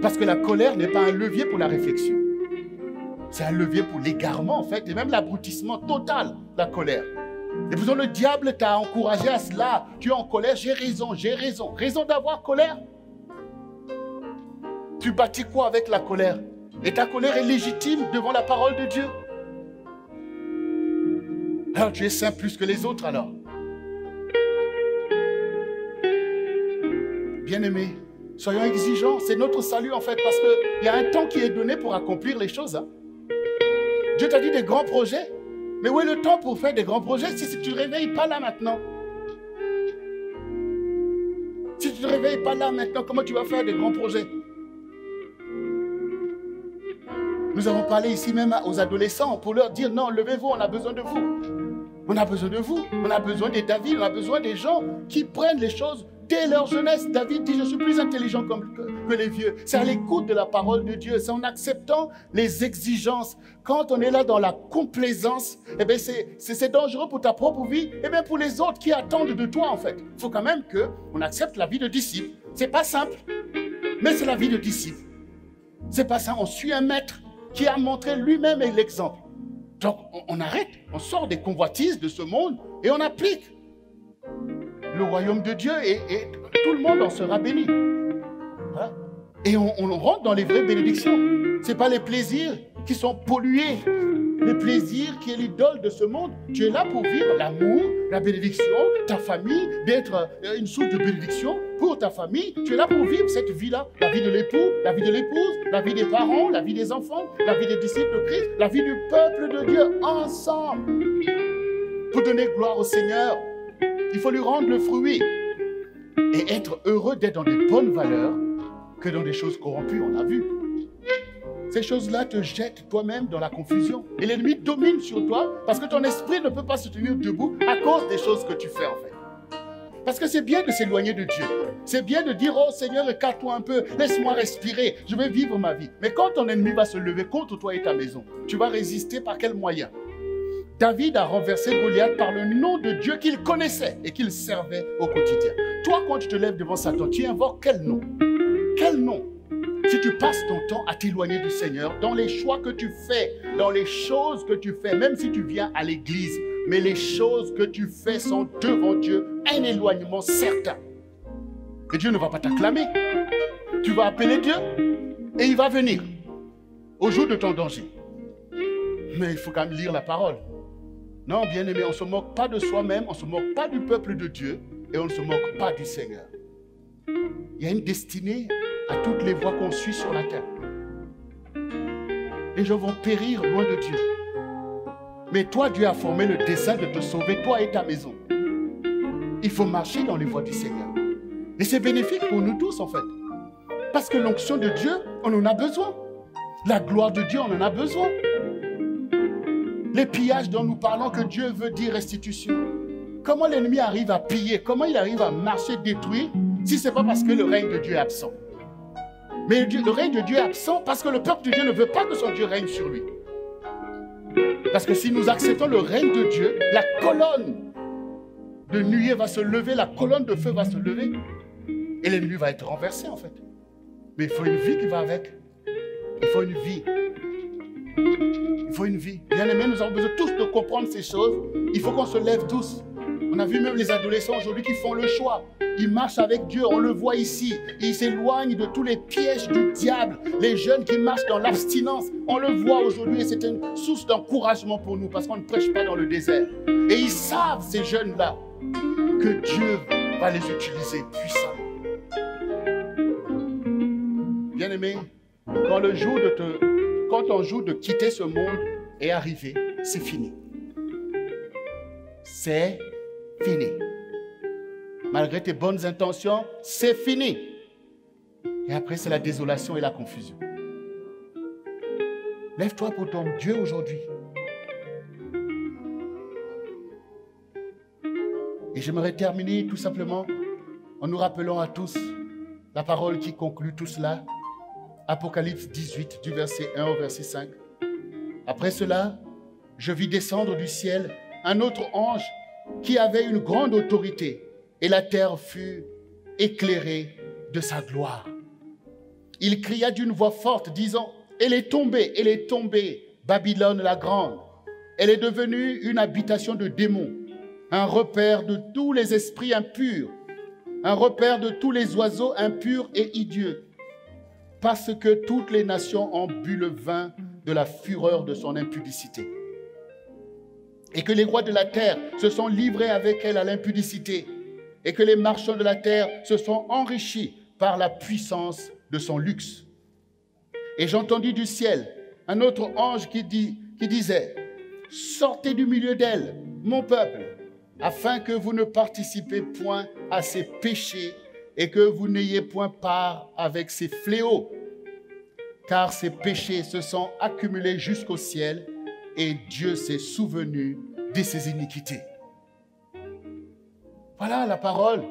Speaker 1: Parce que la colère n'est pas un levier pour la réflexion. C'est un levier pour l'égarement en fait et même l'abrutissement total, la colère. Et pourtant le diable t'a encouragé à cela. Tu es en colère, j'ai raison, j'ai raison. Raison d'avoir colère? Tu bâtis quoi avec la colère? Et ta colère est légitime devant la parole de Dieu. Alors tu es saint plus que les autres alors. Bien-aimés, soyons exigeants, c'est notre salut en fait, parce qu'il y a un temps qui est donné pour accomplir les choses. Hein. Dieu t'a dit des grands projets, mais où est le temps pour faire des grands projets si tu ne te réveilles pas là maintenant? Si tu ne te réveilles pas là maintenant, comment tu vas faire des grands projets? Nous avons parlé ici même aux adolescents pour leur dire non, levez-vous, on a besoin de vous. On a besoin de vous, on a besoin des David, on a besoin des gens qui prennent les choses dès leur jeunesse. David dit, je suis plus intelligent que les vieux. C'est à l'écoute de la parole de Dieu, c'est en acceptant les exigences. Quand on est là dans la complaisance, eh bien c'est dangereux pour ta propre vie et même pour les autres qui attendent de toi en fait. Il faut quand même qu'on accepte la vie de disciple. C'est pas simple, mais c'est la vie de disciple. C'est pas ça, on suit un maître qui a montré lui-même l'exemple. Donc, on arrête, on sort des convoitises de ce monde et on applique le royaume de Dieu et tout le monde en sera béni. Voilà. Et on rentre dans les vraies bénédictions. Ce n'est pas les plaisirs qui sont pollués, les plaisirs qui est l'idole de ce monde. Tu es là pour vivre l'amour, la bénédiction, ta famille, d'être une source de bénédiction pour ta famille. Tu es là pour vivre cette vie-là, la vie de l'époux, la vie de l'épouse, la vie des parents, la vie des enfants, la vie des disciples de Christ, la vie du peuple de Dieu, ensemble. Pour donner gloire au Seigneur, il faut lui rendre le fruit et être heureux d'être dans des bonnes valeurs que dans des choses corrompues, on a vu. Ces choses-là te jettent toi-même dans la confusion. Et l'ennemi domine sur toi parce que ton esprit ne peut pas se tenir debout à cause des choses que tu fais en fait. Parce que c'est bien de s'éloigner de Dieu. C'est bien de dire, oh Seigneur, écarte-toi un peu, laisse-moi respirer, je vais vivre ma vie. Mais quand ton ennemi va se lever contre toi et ta maison, tu vas résister par quel moyen? David a renversé Goliath par le nom de Dieu qu'il connaissait et qu'il servait au quotidien. Toi, quand tu te lèves devant Satan, tu invoques quel nom? Quel nom? Si tu passes ton temps à t'éloigner du Seigneur, dans les choix que tu fais, dans les choses que tu fais, même si tu viens à l'église, mais les choses que tu fais sont devant Dieu un éloignement certain. Et Dieu ne va pas t'acclamer. Tu vas appeler Dieu et il va venir au jour de ton danger. Mais il faut quand même lire la parole. Non, bien-aimé, on ne se moque pas de soi-même, on ne se moque pas du peuple de Dieu et on ne se moque pas du Seigneur. Il y a une destinée à toutes les voies qu'on suit sur la terre. Les gens vont périr loin de Dieu. Mais toi, Dieu a formé le dessein de te sauver, toi et ta maison. Il faut marcher dans les voies du Seigneur. Et c'est bénéfique pour nous tous, en fait. Parce que l'onction de Dieu, on en a besoin. La gloire de Dieu, on en a besoin. Les pillages dont nous parlons, que Dieu veut dire restitution. Comment l'ennemi arrive à piller? Comment il arrive à marcher, détruire, si ce n'est pas parce que le règne de Dieu est absent? Mais le règne de Dieu est absent parce que le peuple de Dieu ne veut pas que son Dieu règne sur lui. Parce que si nous acceptons le règne de Dieu, la colonne de nuée va se lever, la colonne de feu va se lever, et l'ennemi va être renversé en fait. Mais il faut une vie qui va avec. Il faut une vie. Il faut une vie. Bien aimé, nous avons besoin tous de comprendre ces choses. Il faut qu'on se lève tous. On a vu même les adolescents aujourd'hui qui font le choix. Ils marchent avec Dieu, on le voit ici. Ils s'éloignent de tous les pièges du diable. Les jeunes qui marchent dans l'abstinence, on le voit aujourd'hui et c'est une source d'encouragement pour nous parce qu'on ne prêche pas dans le désert. Et ils savent, ces jeunes-là, que Dieu va les utiliser puissamment. Bien-aimé, quand ton jour de quitter ce monde est arrivé, c'est fini. C'est fini. Malgré tes bonnes intentions, c'est fini. Et après, c'est la désolation et la confusion. Lève-toi pour ton Dieu aujourd'hui. Et j'aimerais terminer tout simplement en nous rappelant à tous la parole qui conclut tout cela. Apocalypse 18, du verset 1 au verset 5. Après cela, je vis descendre du ciel un autre ange qui avait une grande autorité, et la terre fut éclairée de sa gloire. Il cria d'une voix forte, disant, « Elle est tombée, Babylone la grande. Elle est devenue une habitation de démons, un repère de tous les esprits impurs, un repère de tous les oiseaux impurs et hideeux, parce que toutes les nations ont bu le vin de la fureur de son impudicité. Et que les rois de la terre se sont livrés avec elle à l'impudicité, et que les marchands de la terre se sont enrichis par la puissance de son luxe. Et j'entendis du ciel un autre ange qui disait, « Sortez du milieu d'elle, mon peuple, afin que vous ne participez point à ses péchés et que vous n'ayez point part avec ses fléaux, car ses péchés se sont accumulés jusqu'au ciel et Dieu s'est souvenu de ses iniquités. » Voilà la parole.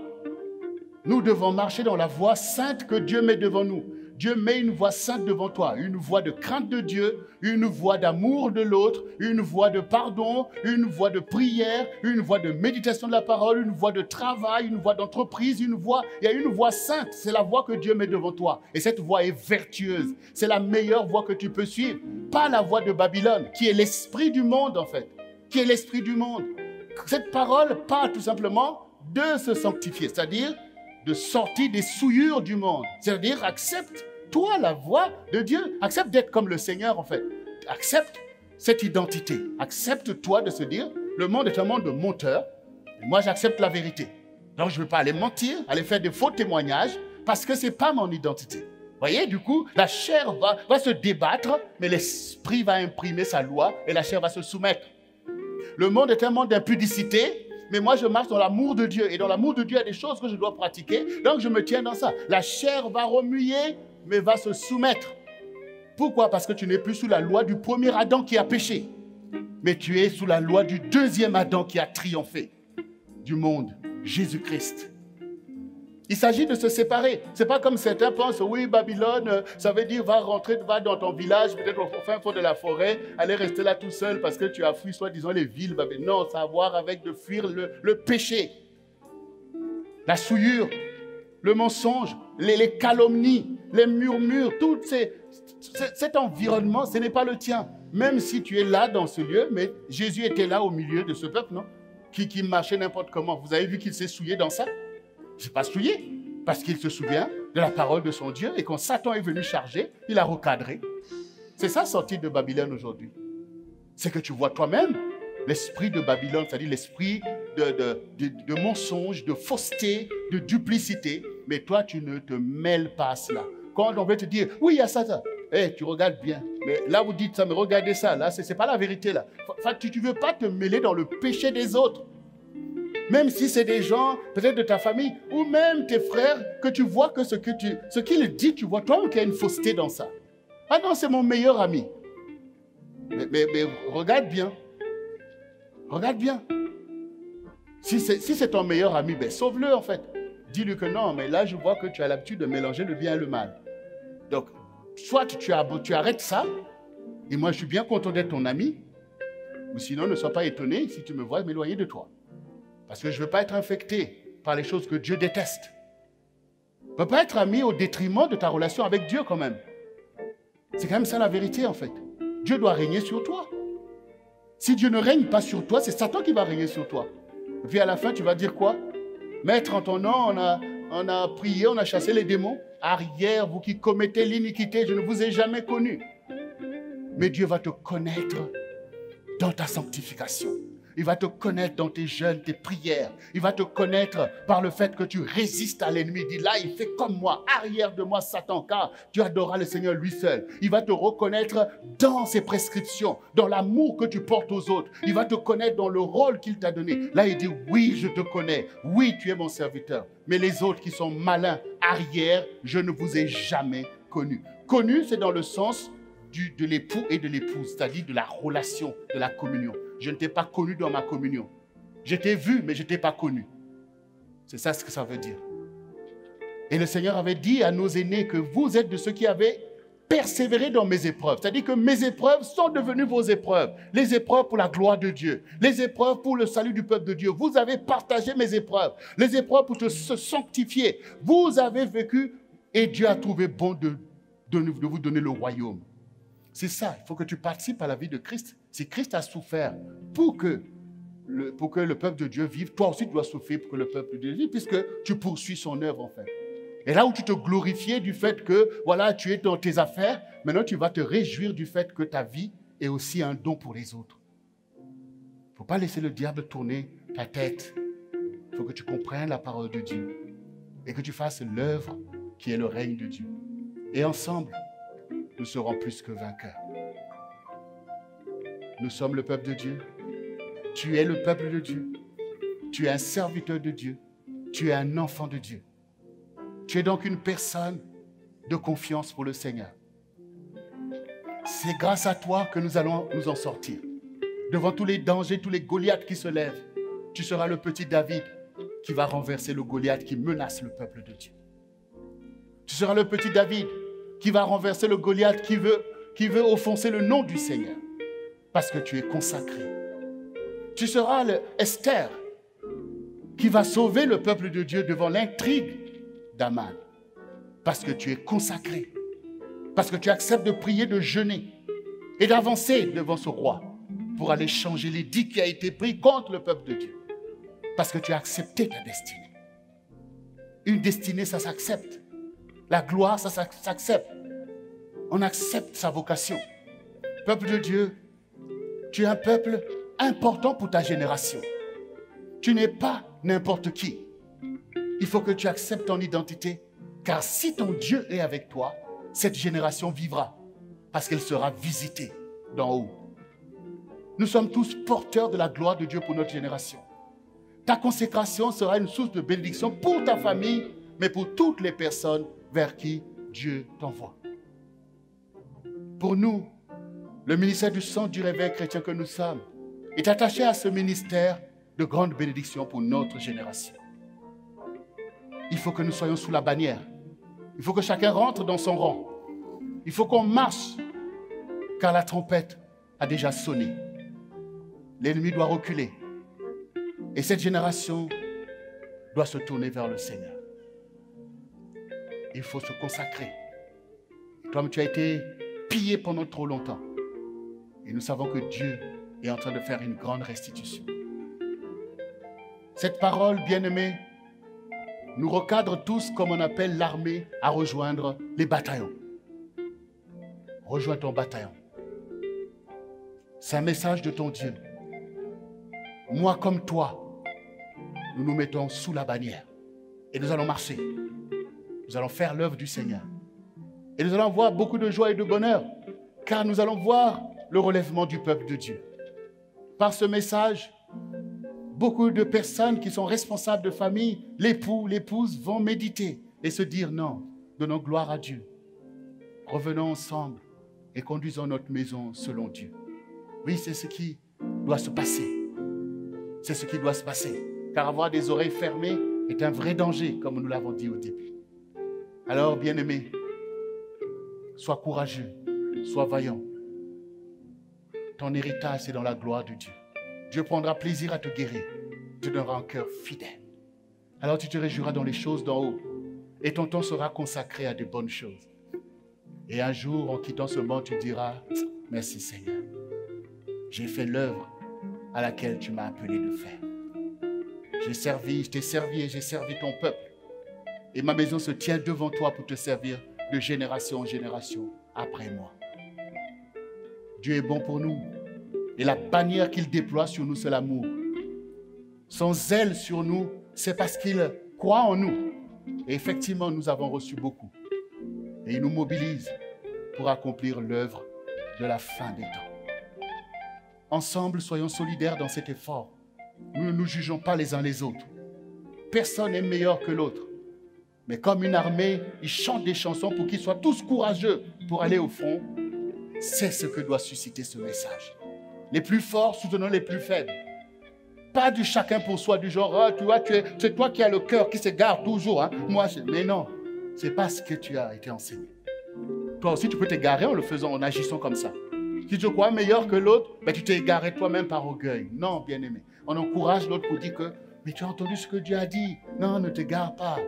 Speaker 1: Nous devons marcher dans la voie sainte que Dieu met devant nous. Dieu met une voie sainte devant toi, une voie de crainte de Dieu, une voie d'amour de l'autre, une voie de pardon, une voie de prière, une voie de méditation de la parole, une voie de travail, une voie d'entreprise, il y a une voie sainte, c'est la voie que Dieu met devant toi. Et cette voie est vertueuse, c'est la meilleure voie que tu peux suivre. Pas la voie de Babylone, qui est l'esprit du monde en fait, qui est l'esprit du monde. Cette parole parle tout simplement de se sanctifier, c'est-à-dire de sortir des souillures du monde, c'est-à-dire accepte toi la voix de Dieu, accepte d'être comme le Seigneur en fait, accepte cette identité, accepte-toi de se dire, le monde est un monde de menteurs, et moi j'accepte la vérité. Donc je ne veux pas aller mentir, aller faire des faux témoignages, parce que ce n'est pas mon identité. Vous voyez, du coup, la chair va se débattre, mais l'esprit va imprimer sa loi et la chair va se soumettre. Le monde est un monde d'impudicité, mais moi je marche dans l'amour de Dieu, et dans l'amour de Dieu, il y a des choses que je dois pratiquer, donc je me tiens dans ça. La chair va remuer, mais va se soumettre. Pourquoi? Parce que tu n'es plus sous la loi du premier Adam qui a péché, mais tu es sous la loi du deuxième Adam qui a triomphé du monde, Jésus-Christ. Il s'agit de se séparer. Ce n'est pas comme certains pensent, oui, Babylone, ça veut dire va dans ton village, peut-être au fin fond de la forêt, aller rester là tout seul parce que tu as fui, soi-disant, les villes. Non, ça a à voir avec de fuir le péché, la souillure, le mensonge, les calomnies, les murmures, cet environnement, ce n'est pas le tien. Même si tu es là dans ce lieu, mais Jésus était là au milieu de ce peuple, non? Qui marchait n'importe comment. Vous avez vu qu'il s'est souillé dans ça? Il ne s'est pas souillé, parce qu'il se souvient de la parole de son Dieu, et quand Satan est venu charger, il a recadré. C'est ça, sortir de Babylone aujourd'hui. C'est que tu vois toi-même l'esprit de Babylone, c'est-à-dire l'esprit de mensonge, de fausseté, de duplicité, mais toi, tu ne te mêles pas à cela. Quand on veut te dire, oui, il y a ça, hey, tu regardes bien, mais là, vous dites ça, mais regardez ça, là, ce n'est pas la vérité, là. Enfin, tu ne veux pas te mêler dans le péché des autres. Même si c'est des gens, peut-être de ta famille, ou même tes frères, que tu vois que ce qu'il dit, tu vois toi qu'il y a une fausseté dans ça. Ah non, c'est mon meilleur ami. Mais regarde bien. Regarde bien. Si c'est ton meilleur ami, ben sauve-le en fait. Dis-lui que non, mais là je vois que tu as l'habitude de mélanger le bien et le mal. Donc, soit tu arrêtes ça, et moi je suis bien content d'être ton ami, ou sinon ne sois pas étonné si tu me vois m'éloigner de toi. Parce que je ne veux pas être infecté par les choses que Dieu déteste. On ne peut pas être ami au détriment de ta relation avec Dieu quand même. C'est quand même ça la vérité en fait. Dieu doit régner sur toi. Si Dieu ne règne pas sur toi, c'est Satan qui va régner sur toi. Et puis à la fin, tu vas dire quoi? Maître, en ton nom, on a prié, on a chassé les démons. Arrière, vous qui commettez l'iniquité, je ne vous ai jamais connu. Mais Dieu va te connaître dans ta sanctification. Il va te connaître dans tes jeûnes, tes prières. Il va te connaître par le fait que tu résistes à l'ennemi. Il dit là, il fait comme moi, arrière de moi, Satan, car tu adoreras le Seigneur lui seul. Il va te reconnaître dans ses prescriptions, dans l'amour que tu portes aux autres. Il va te connaître dans le rôle qu'il t'a donné. Là, il dit oui, je te connais. Oui, tu es mon serviteur. Mais les autres qui sont malins, arrière, je ne vous ai jamais connus. Connu, c'est dans le sens de l'époux et de l'épouse, c'est-à-dire de la relation, de la communion. Je ne t'ai pas connu dans ma communion. Je t'ai vu, mais je ne t'ai pas connu. C'est ça ce que ça veut dire. Et le Seigneur avait dit à nos aînés que vous êtes de ceux qui avaient persévérer dans mes épreuves. C'est-à-dire que mes épreuves sont devenues vos épreuves. Les épreuves pour la gloire de Dieu. Les épreuves pour le salut du peuple de Dieu. Vous avez partagé mes épreuves. Les épreuves pour se sanctifier. Vous avez vécu et Dieu a trouvé bon de vous donner le royaume. C'est ça, il faut que tu participes à la vie de Christ. Si Christ a souffert pour que le peuple de Dieu vive, toi aussi tu dois souffrir pour que le peuple de Dieu vive, puisque tu poursuis son œuvre en fait. Et là où tu te glorifiais du fait que, voilà, tu es dans tes affaires, maintenant tu vas te réjouir du fait que ta vie est aussi un don pour les autres. Il ne faut pas laisser le diable tourner ta tête. Il faut que tu comprennes la parole de Dieu et que tu fasses l'œuvre qui est le règne de Dieu. Et ensemble, nous serons plus que vainqueurs. Nous sommes le peuple de Dieu. Tu es le peuple de Dieu. Tu es un serviteur de Dieu. Tu es un enfant de Dieu. Tu es donc une personne de confiance pour le Seigneur. C'est grâce à toi que nous allons nous en sortir. Devant tous les dangers, tous les Goliaths qui se lèvent, tu seras le petit David qui va renverser le Goliath qui menace le peuple de Dieu. Tu seras le petit David qui va renverser le Goliath qui veut offenser le nom du Seigneur parce que tu es consacré. Tu seras le Esther qui va sauver le peuple de Dieu devant l'intrigue d'Aman parce que tu es consacré, parce que tu acceptes de prier, de jeûner et d'avancer devant ce roi pour aller changer l'édit qui a été pris contre le peuple de Dieu parce que tu as accepté ta destinée. Une destinée, ça s'accepte. La gloire, ça s'accepte. On accepte sa vocation. Peuple de Dieu, tu es un peuple important pour ta génération. Tu n'es pas n'importe qui. Il faut que tu acceptes ton identité, car si ton Dieu est avec toi, cette génération vivra, parce qu'elle sera visitée d'en haut. Nous sommes tous porteurs de la gloire de Dieu pour notre génération. Ta consécration sera une source de bénédiction pour ta famille, mais pour toutes les personnes vers qui Dieu t'envoie. Pour nous, le ministère du Centre du Réveil chrétien que nous sommes est attaché à ce ministère de grande bénédiction pour notre génération. Il faut que nous soyons sous la bannière. Il faut que chacun rentre dans son rang. Il faut qu'on marche, car la trompette a déjà sonné. L'ennemi doit reculer. Et cette génération doit se tourner vers le Seigneur. Il faut se consacrer. Comme tu as été pillé pendant trop longtemps. Et nous savons que Dieu est en train de faire une grande restitution. Cette parole, bien-aimée, nous recadre tous comme on appelle l'armée à rejoindre les bataillons. Rejoins ton bataillon. C'est un message de ton Dieu. Moi comme toi, nous nous mettons sous la bannière et nous allons marcher. Nous allons faire l'œuvre du Seigneur. Et nous allons voir beaucoup de joie et de bonheur, car nous allons voir le relèvement du peuple de Dieu. Par ce message, beaucoup de personnes qui sont responsables de famille, l'époux, l'épouse, vont méditer et se dire non, donnons gloire à Dieu. Revenons ensemble et conduisons notre maison selon Dieu. Oui, c'est ce qui doit se passer. C'est ce qui doit se passer. Car avoir des oreilles fermées est un vrai danger, comme nous l'avons dit au début. Alors, bien-aimé, sois courageux, sois vaillant. Ton héritage, c'est dans la gloire de Dieu. Dieu prendra plaisir à te guérir. Dieu donnera un cœur fidèle. Alors tu te réjouiras dans les choses d'en haut. Et ton temps sera consacré à de bonnes choses. Et un jour, en quittant ce monde, tu diras, merci Seigneur. J'ai fait l'œuvre à laquelle tu m'as appelé de faire. Je t'ai servi et j'ai servi ton peuple. Et ma maison se tient devant toi pour te servir de génération en génération après moi. Dieu est bon pour nous. Et la bannière qu'il déploie sur nous, c'est l'amour. Son zèle sur nous, c'est parce qu'il croit en nous. Et effectivement, nous avons reçu beaucoup. Et il nous mobilise pour accomplir l'œuvre de la fin des temps. Ensemble, soyons solidaires dans cet effort. Nous ne nous jugeons pas les uns les autres. Personne n'est meilleur que l'autre. Mais comme une armée, ils chantent des chansons pour qu'ils soient tous courageux pour aller au front. C'est ce que doit susciter ce message. Les plus forts soutenant les plus faibles. Pas du chacun pour soi, du genre, ah, tu vois, c'est toi qui as le cœur qui s'égare toujours. Hein. Mais non, ce n'est pas ce que tu as été enseigné. toi aussi tu peux t'égarer en le faisant, en agissant comme ça. Si tu te crois meilleur que l'autre, ben tu t'es égaré toi-même par orgueil. Non, bien-aimé. On encourage l'autre pour dire que, mais tu as entendu ce que Dieu a dit. Non, ne t'égare pas.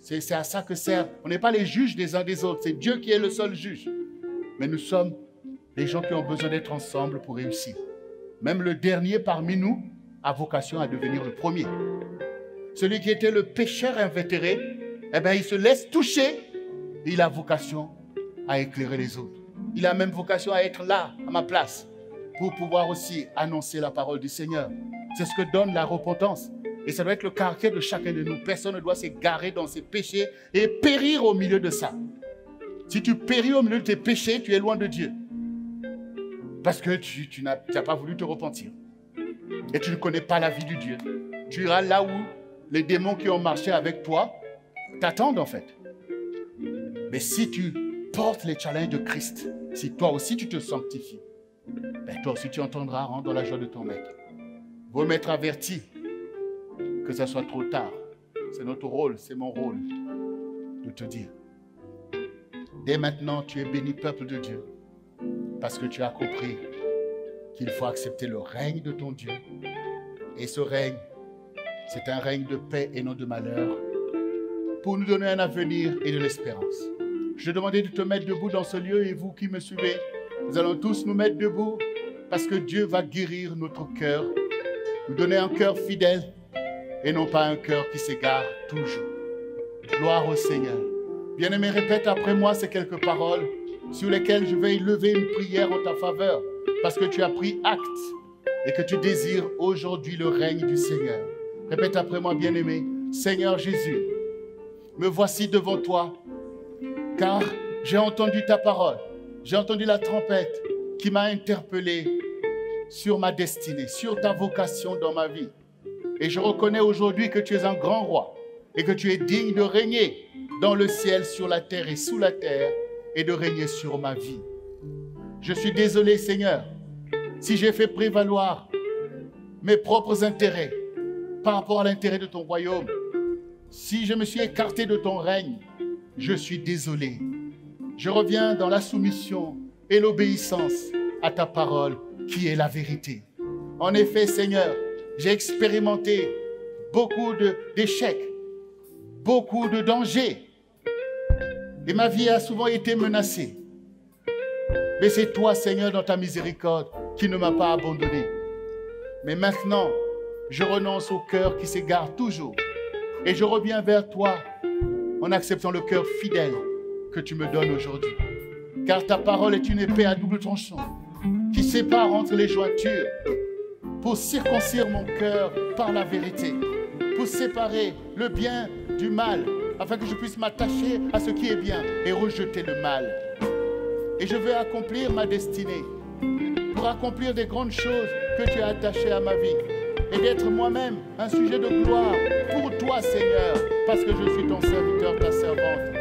Speaker 1: C'est à ça que sert. On n'est pas les juges des uns des autres. C'est Dieu qui est le seul juge. Mais nous sommes les gens qui ont besoin d'être ensemble pour réussir. Même le dernier parmi nous a vocation à devenir le premier. Celui qui était le pécheur invétéré, eh bien, il se laisse toucher et il a vocation à éclairer les autres. Il a même vocation à être là, à ma place, pour pouvoir aussi annoncer la parole du Seigneur. C'est ce que donne la repentance. Et ça doit être le caractère de chacun de nous. Personne ne doit s'égarer dans ses péchés et périr au milieu de ça. Si tu péris au milieu de tes péchés, tu es loin de Dieu. Parce que tu n'as pas voulu te repentir. Et tu ne connais pas la vie de Dieu. Tu iras là où les démons qui ont marché avec toi t'attendent en fait. Mais si tu portes les challenges de Christ, si toi aussi tu te sanctifies, ben toi aussi tu entendras rentre dans la joie de ton maître. Vaut m'être averti que ça soit trop tard. C'est notre rôle, c'est mon rôle de te dire. Dès maintenant, tu es béni, peuple de Dieu, parce que tu as compris qu'il faut accepter le règne de ton Dieu. Et ce règne, c'est un règne de paix et non de malheur, pour nous donner un avenir et de l'espérance. Je demandais de te mettre debout dans ce lieu, et vous qui me suivez, nous allons tous nous mettre debout, parce que Dieu va guérir notre cœur, nous donner un cœur fidèle, et non pas un cœur qui s'égare toujours. Gloire au Seigneur. Bien-aimé, répète après moi ces quelques paroles sur lesquelles je vais élever une prière en ta faveur, parce que tu as pris acte et que tu désires aujourd'hui le règne du Seigneur. Répète après moi, bien-aimé. Seigneur Jésus, me voici devant toi, car j'ai entendu ta parole, j'ai entendu la trompette qui m'a interpellé sur ma destinée, sur ta vocation dans ma vie. Et je reconnais aujourd'hui que tu es un grand roi et que tu es digne de régner dans le ciel, sur la terre et sous la terre, et de régner sur ma vie. Je suis désolé, Seigneur, si j'ai fait prévaloir mes propres intérêts par rapport à l'intérêt de ton royaume. Si je me suis écarté de ton règne, je suis désolé. Je reviens dans la soumission et l'obéissance à ta parole, qui est la vérité. En effet, Seigneur, j'ai expérimenté beaucoup d'échecs, beaucoup de dangers. Et ma vie a souvent été menacée. Mais c'est toi, Seigneur, dans ta miséricorde, qui ne m'as pas abandonné. Mais maintenant, je renonce au cœur qui s'égare toujours. Et je reviens vers toi en acceptant le cœur fidèle que tu me donnes aujourd'hui. Car ta parole est une épée à double tranchant qui sépare entre les jointures pour circoncire mon cœur par la vérité, pour séparer le bien du mal, afin que je puisse m'attacher à ce qui est bien et rejeter le mal. Et je veux accomplir ma destinée, pour accomplir des grandes choses que tu as attachées à ma vie, et d'être moi-même un sujet de gloire pour toi, Seigneur, parce que je suis ton serviteur, ta servante,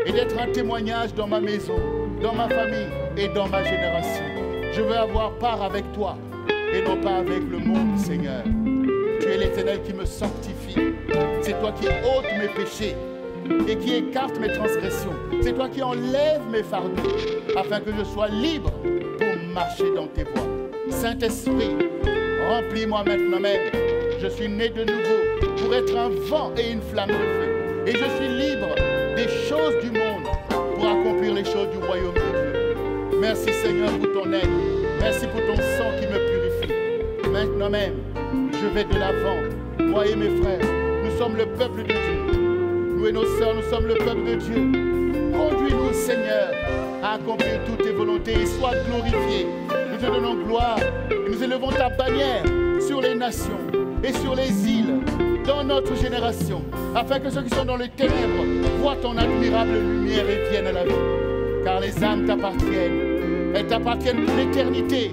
Speaker 1: et d'être un témoignage dans ma maison, dans ma famille et dans ma génération. Je veux avoir part avec toi et non pas avec le monde, Seigneur. Tu es l'Éternel qui me sanctifie. C'est toi qui ôtes mes péchés et qui écarte mes transgressions. C'est toi qui enlèves mes fardeaux afin que je sois libre pour marcher dans tes voies. Saint-Esprit, remplis-moi maintenant même. Je suis né de nouveau pour être un vent et une flamme de feu. Et je suis libre des choses du monde pour accomplir les choses du royaume de Dieu. Merci Seigneur pour ton aide. Merci pour ton sang qui me purifie. Maintenant même, je vais de l'avant. Moi et mes frères, nous sommes le peuple de Dieu. Nous et nos sœurs, nous sommes le peuple de Dieu. Conduis-nous, Seigneur, à accomplir toutes tes volontés et sois glorifié. Nous te donnons gloire et nous élevons ta bannière sur les nations et sur les îles, dans notre génération, afin que ceux qui sont dans les ténèbres voient ton admirable lumière et viennent à la vie. Car les âmes t'appartiennent. Elles t'appartiennent pour l'éternité,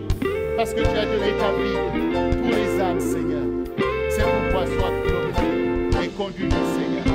Speaker 1: parce que tu as de l'établir pour les âmes, Seigneur. C'est pourquoi sois glorifié et conduis-nous, Seigneur.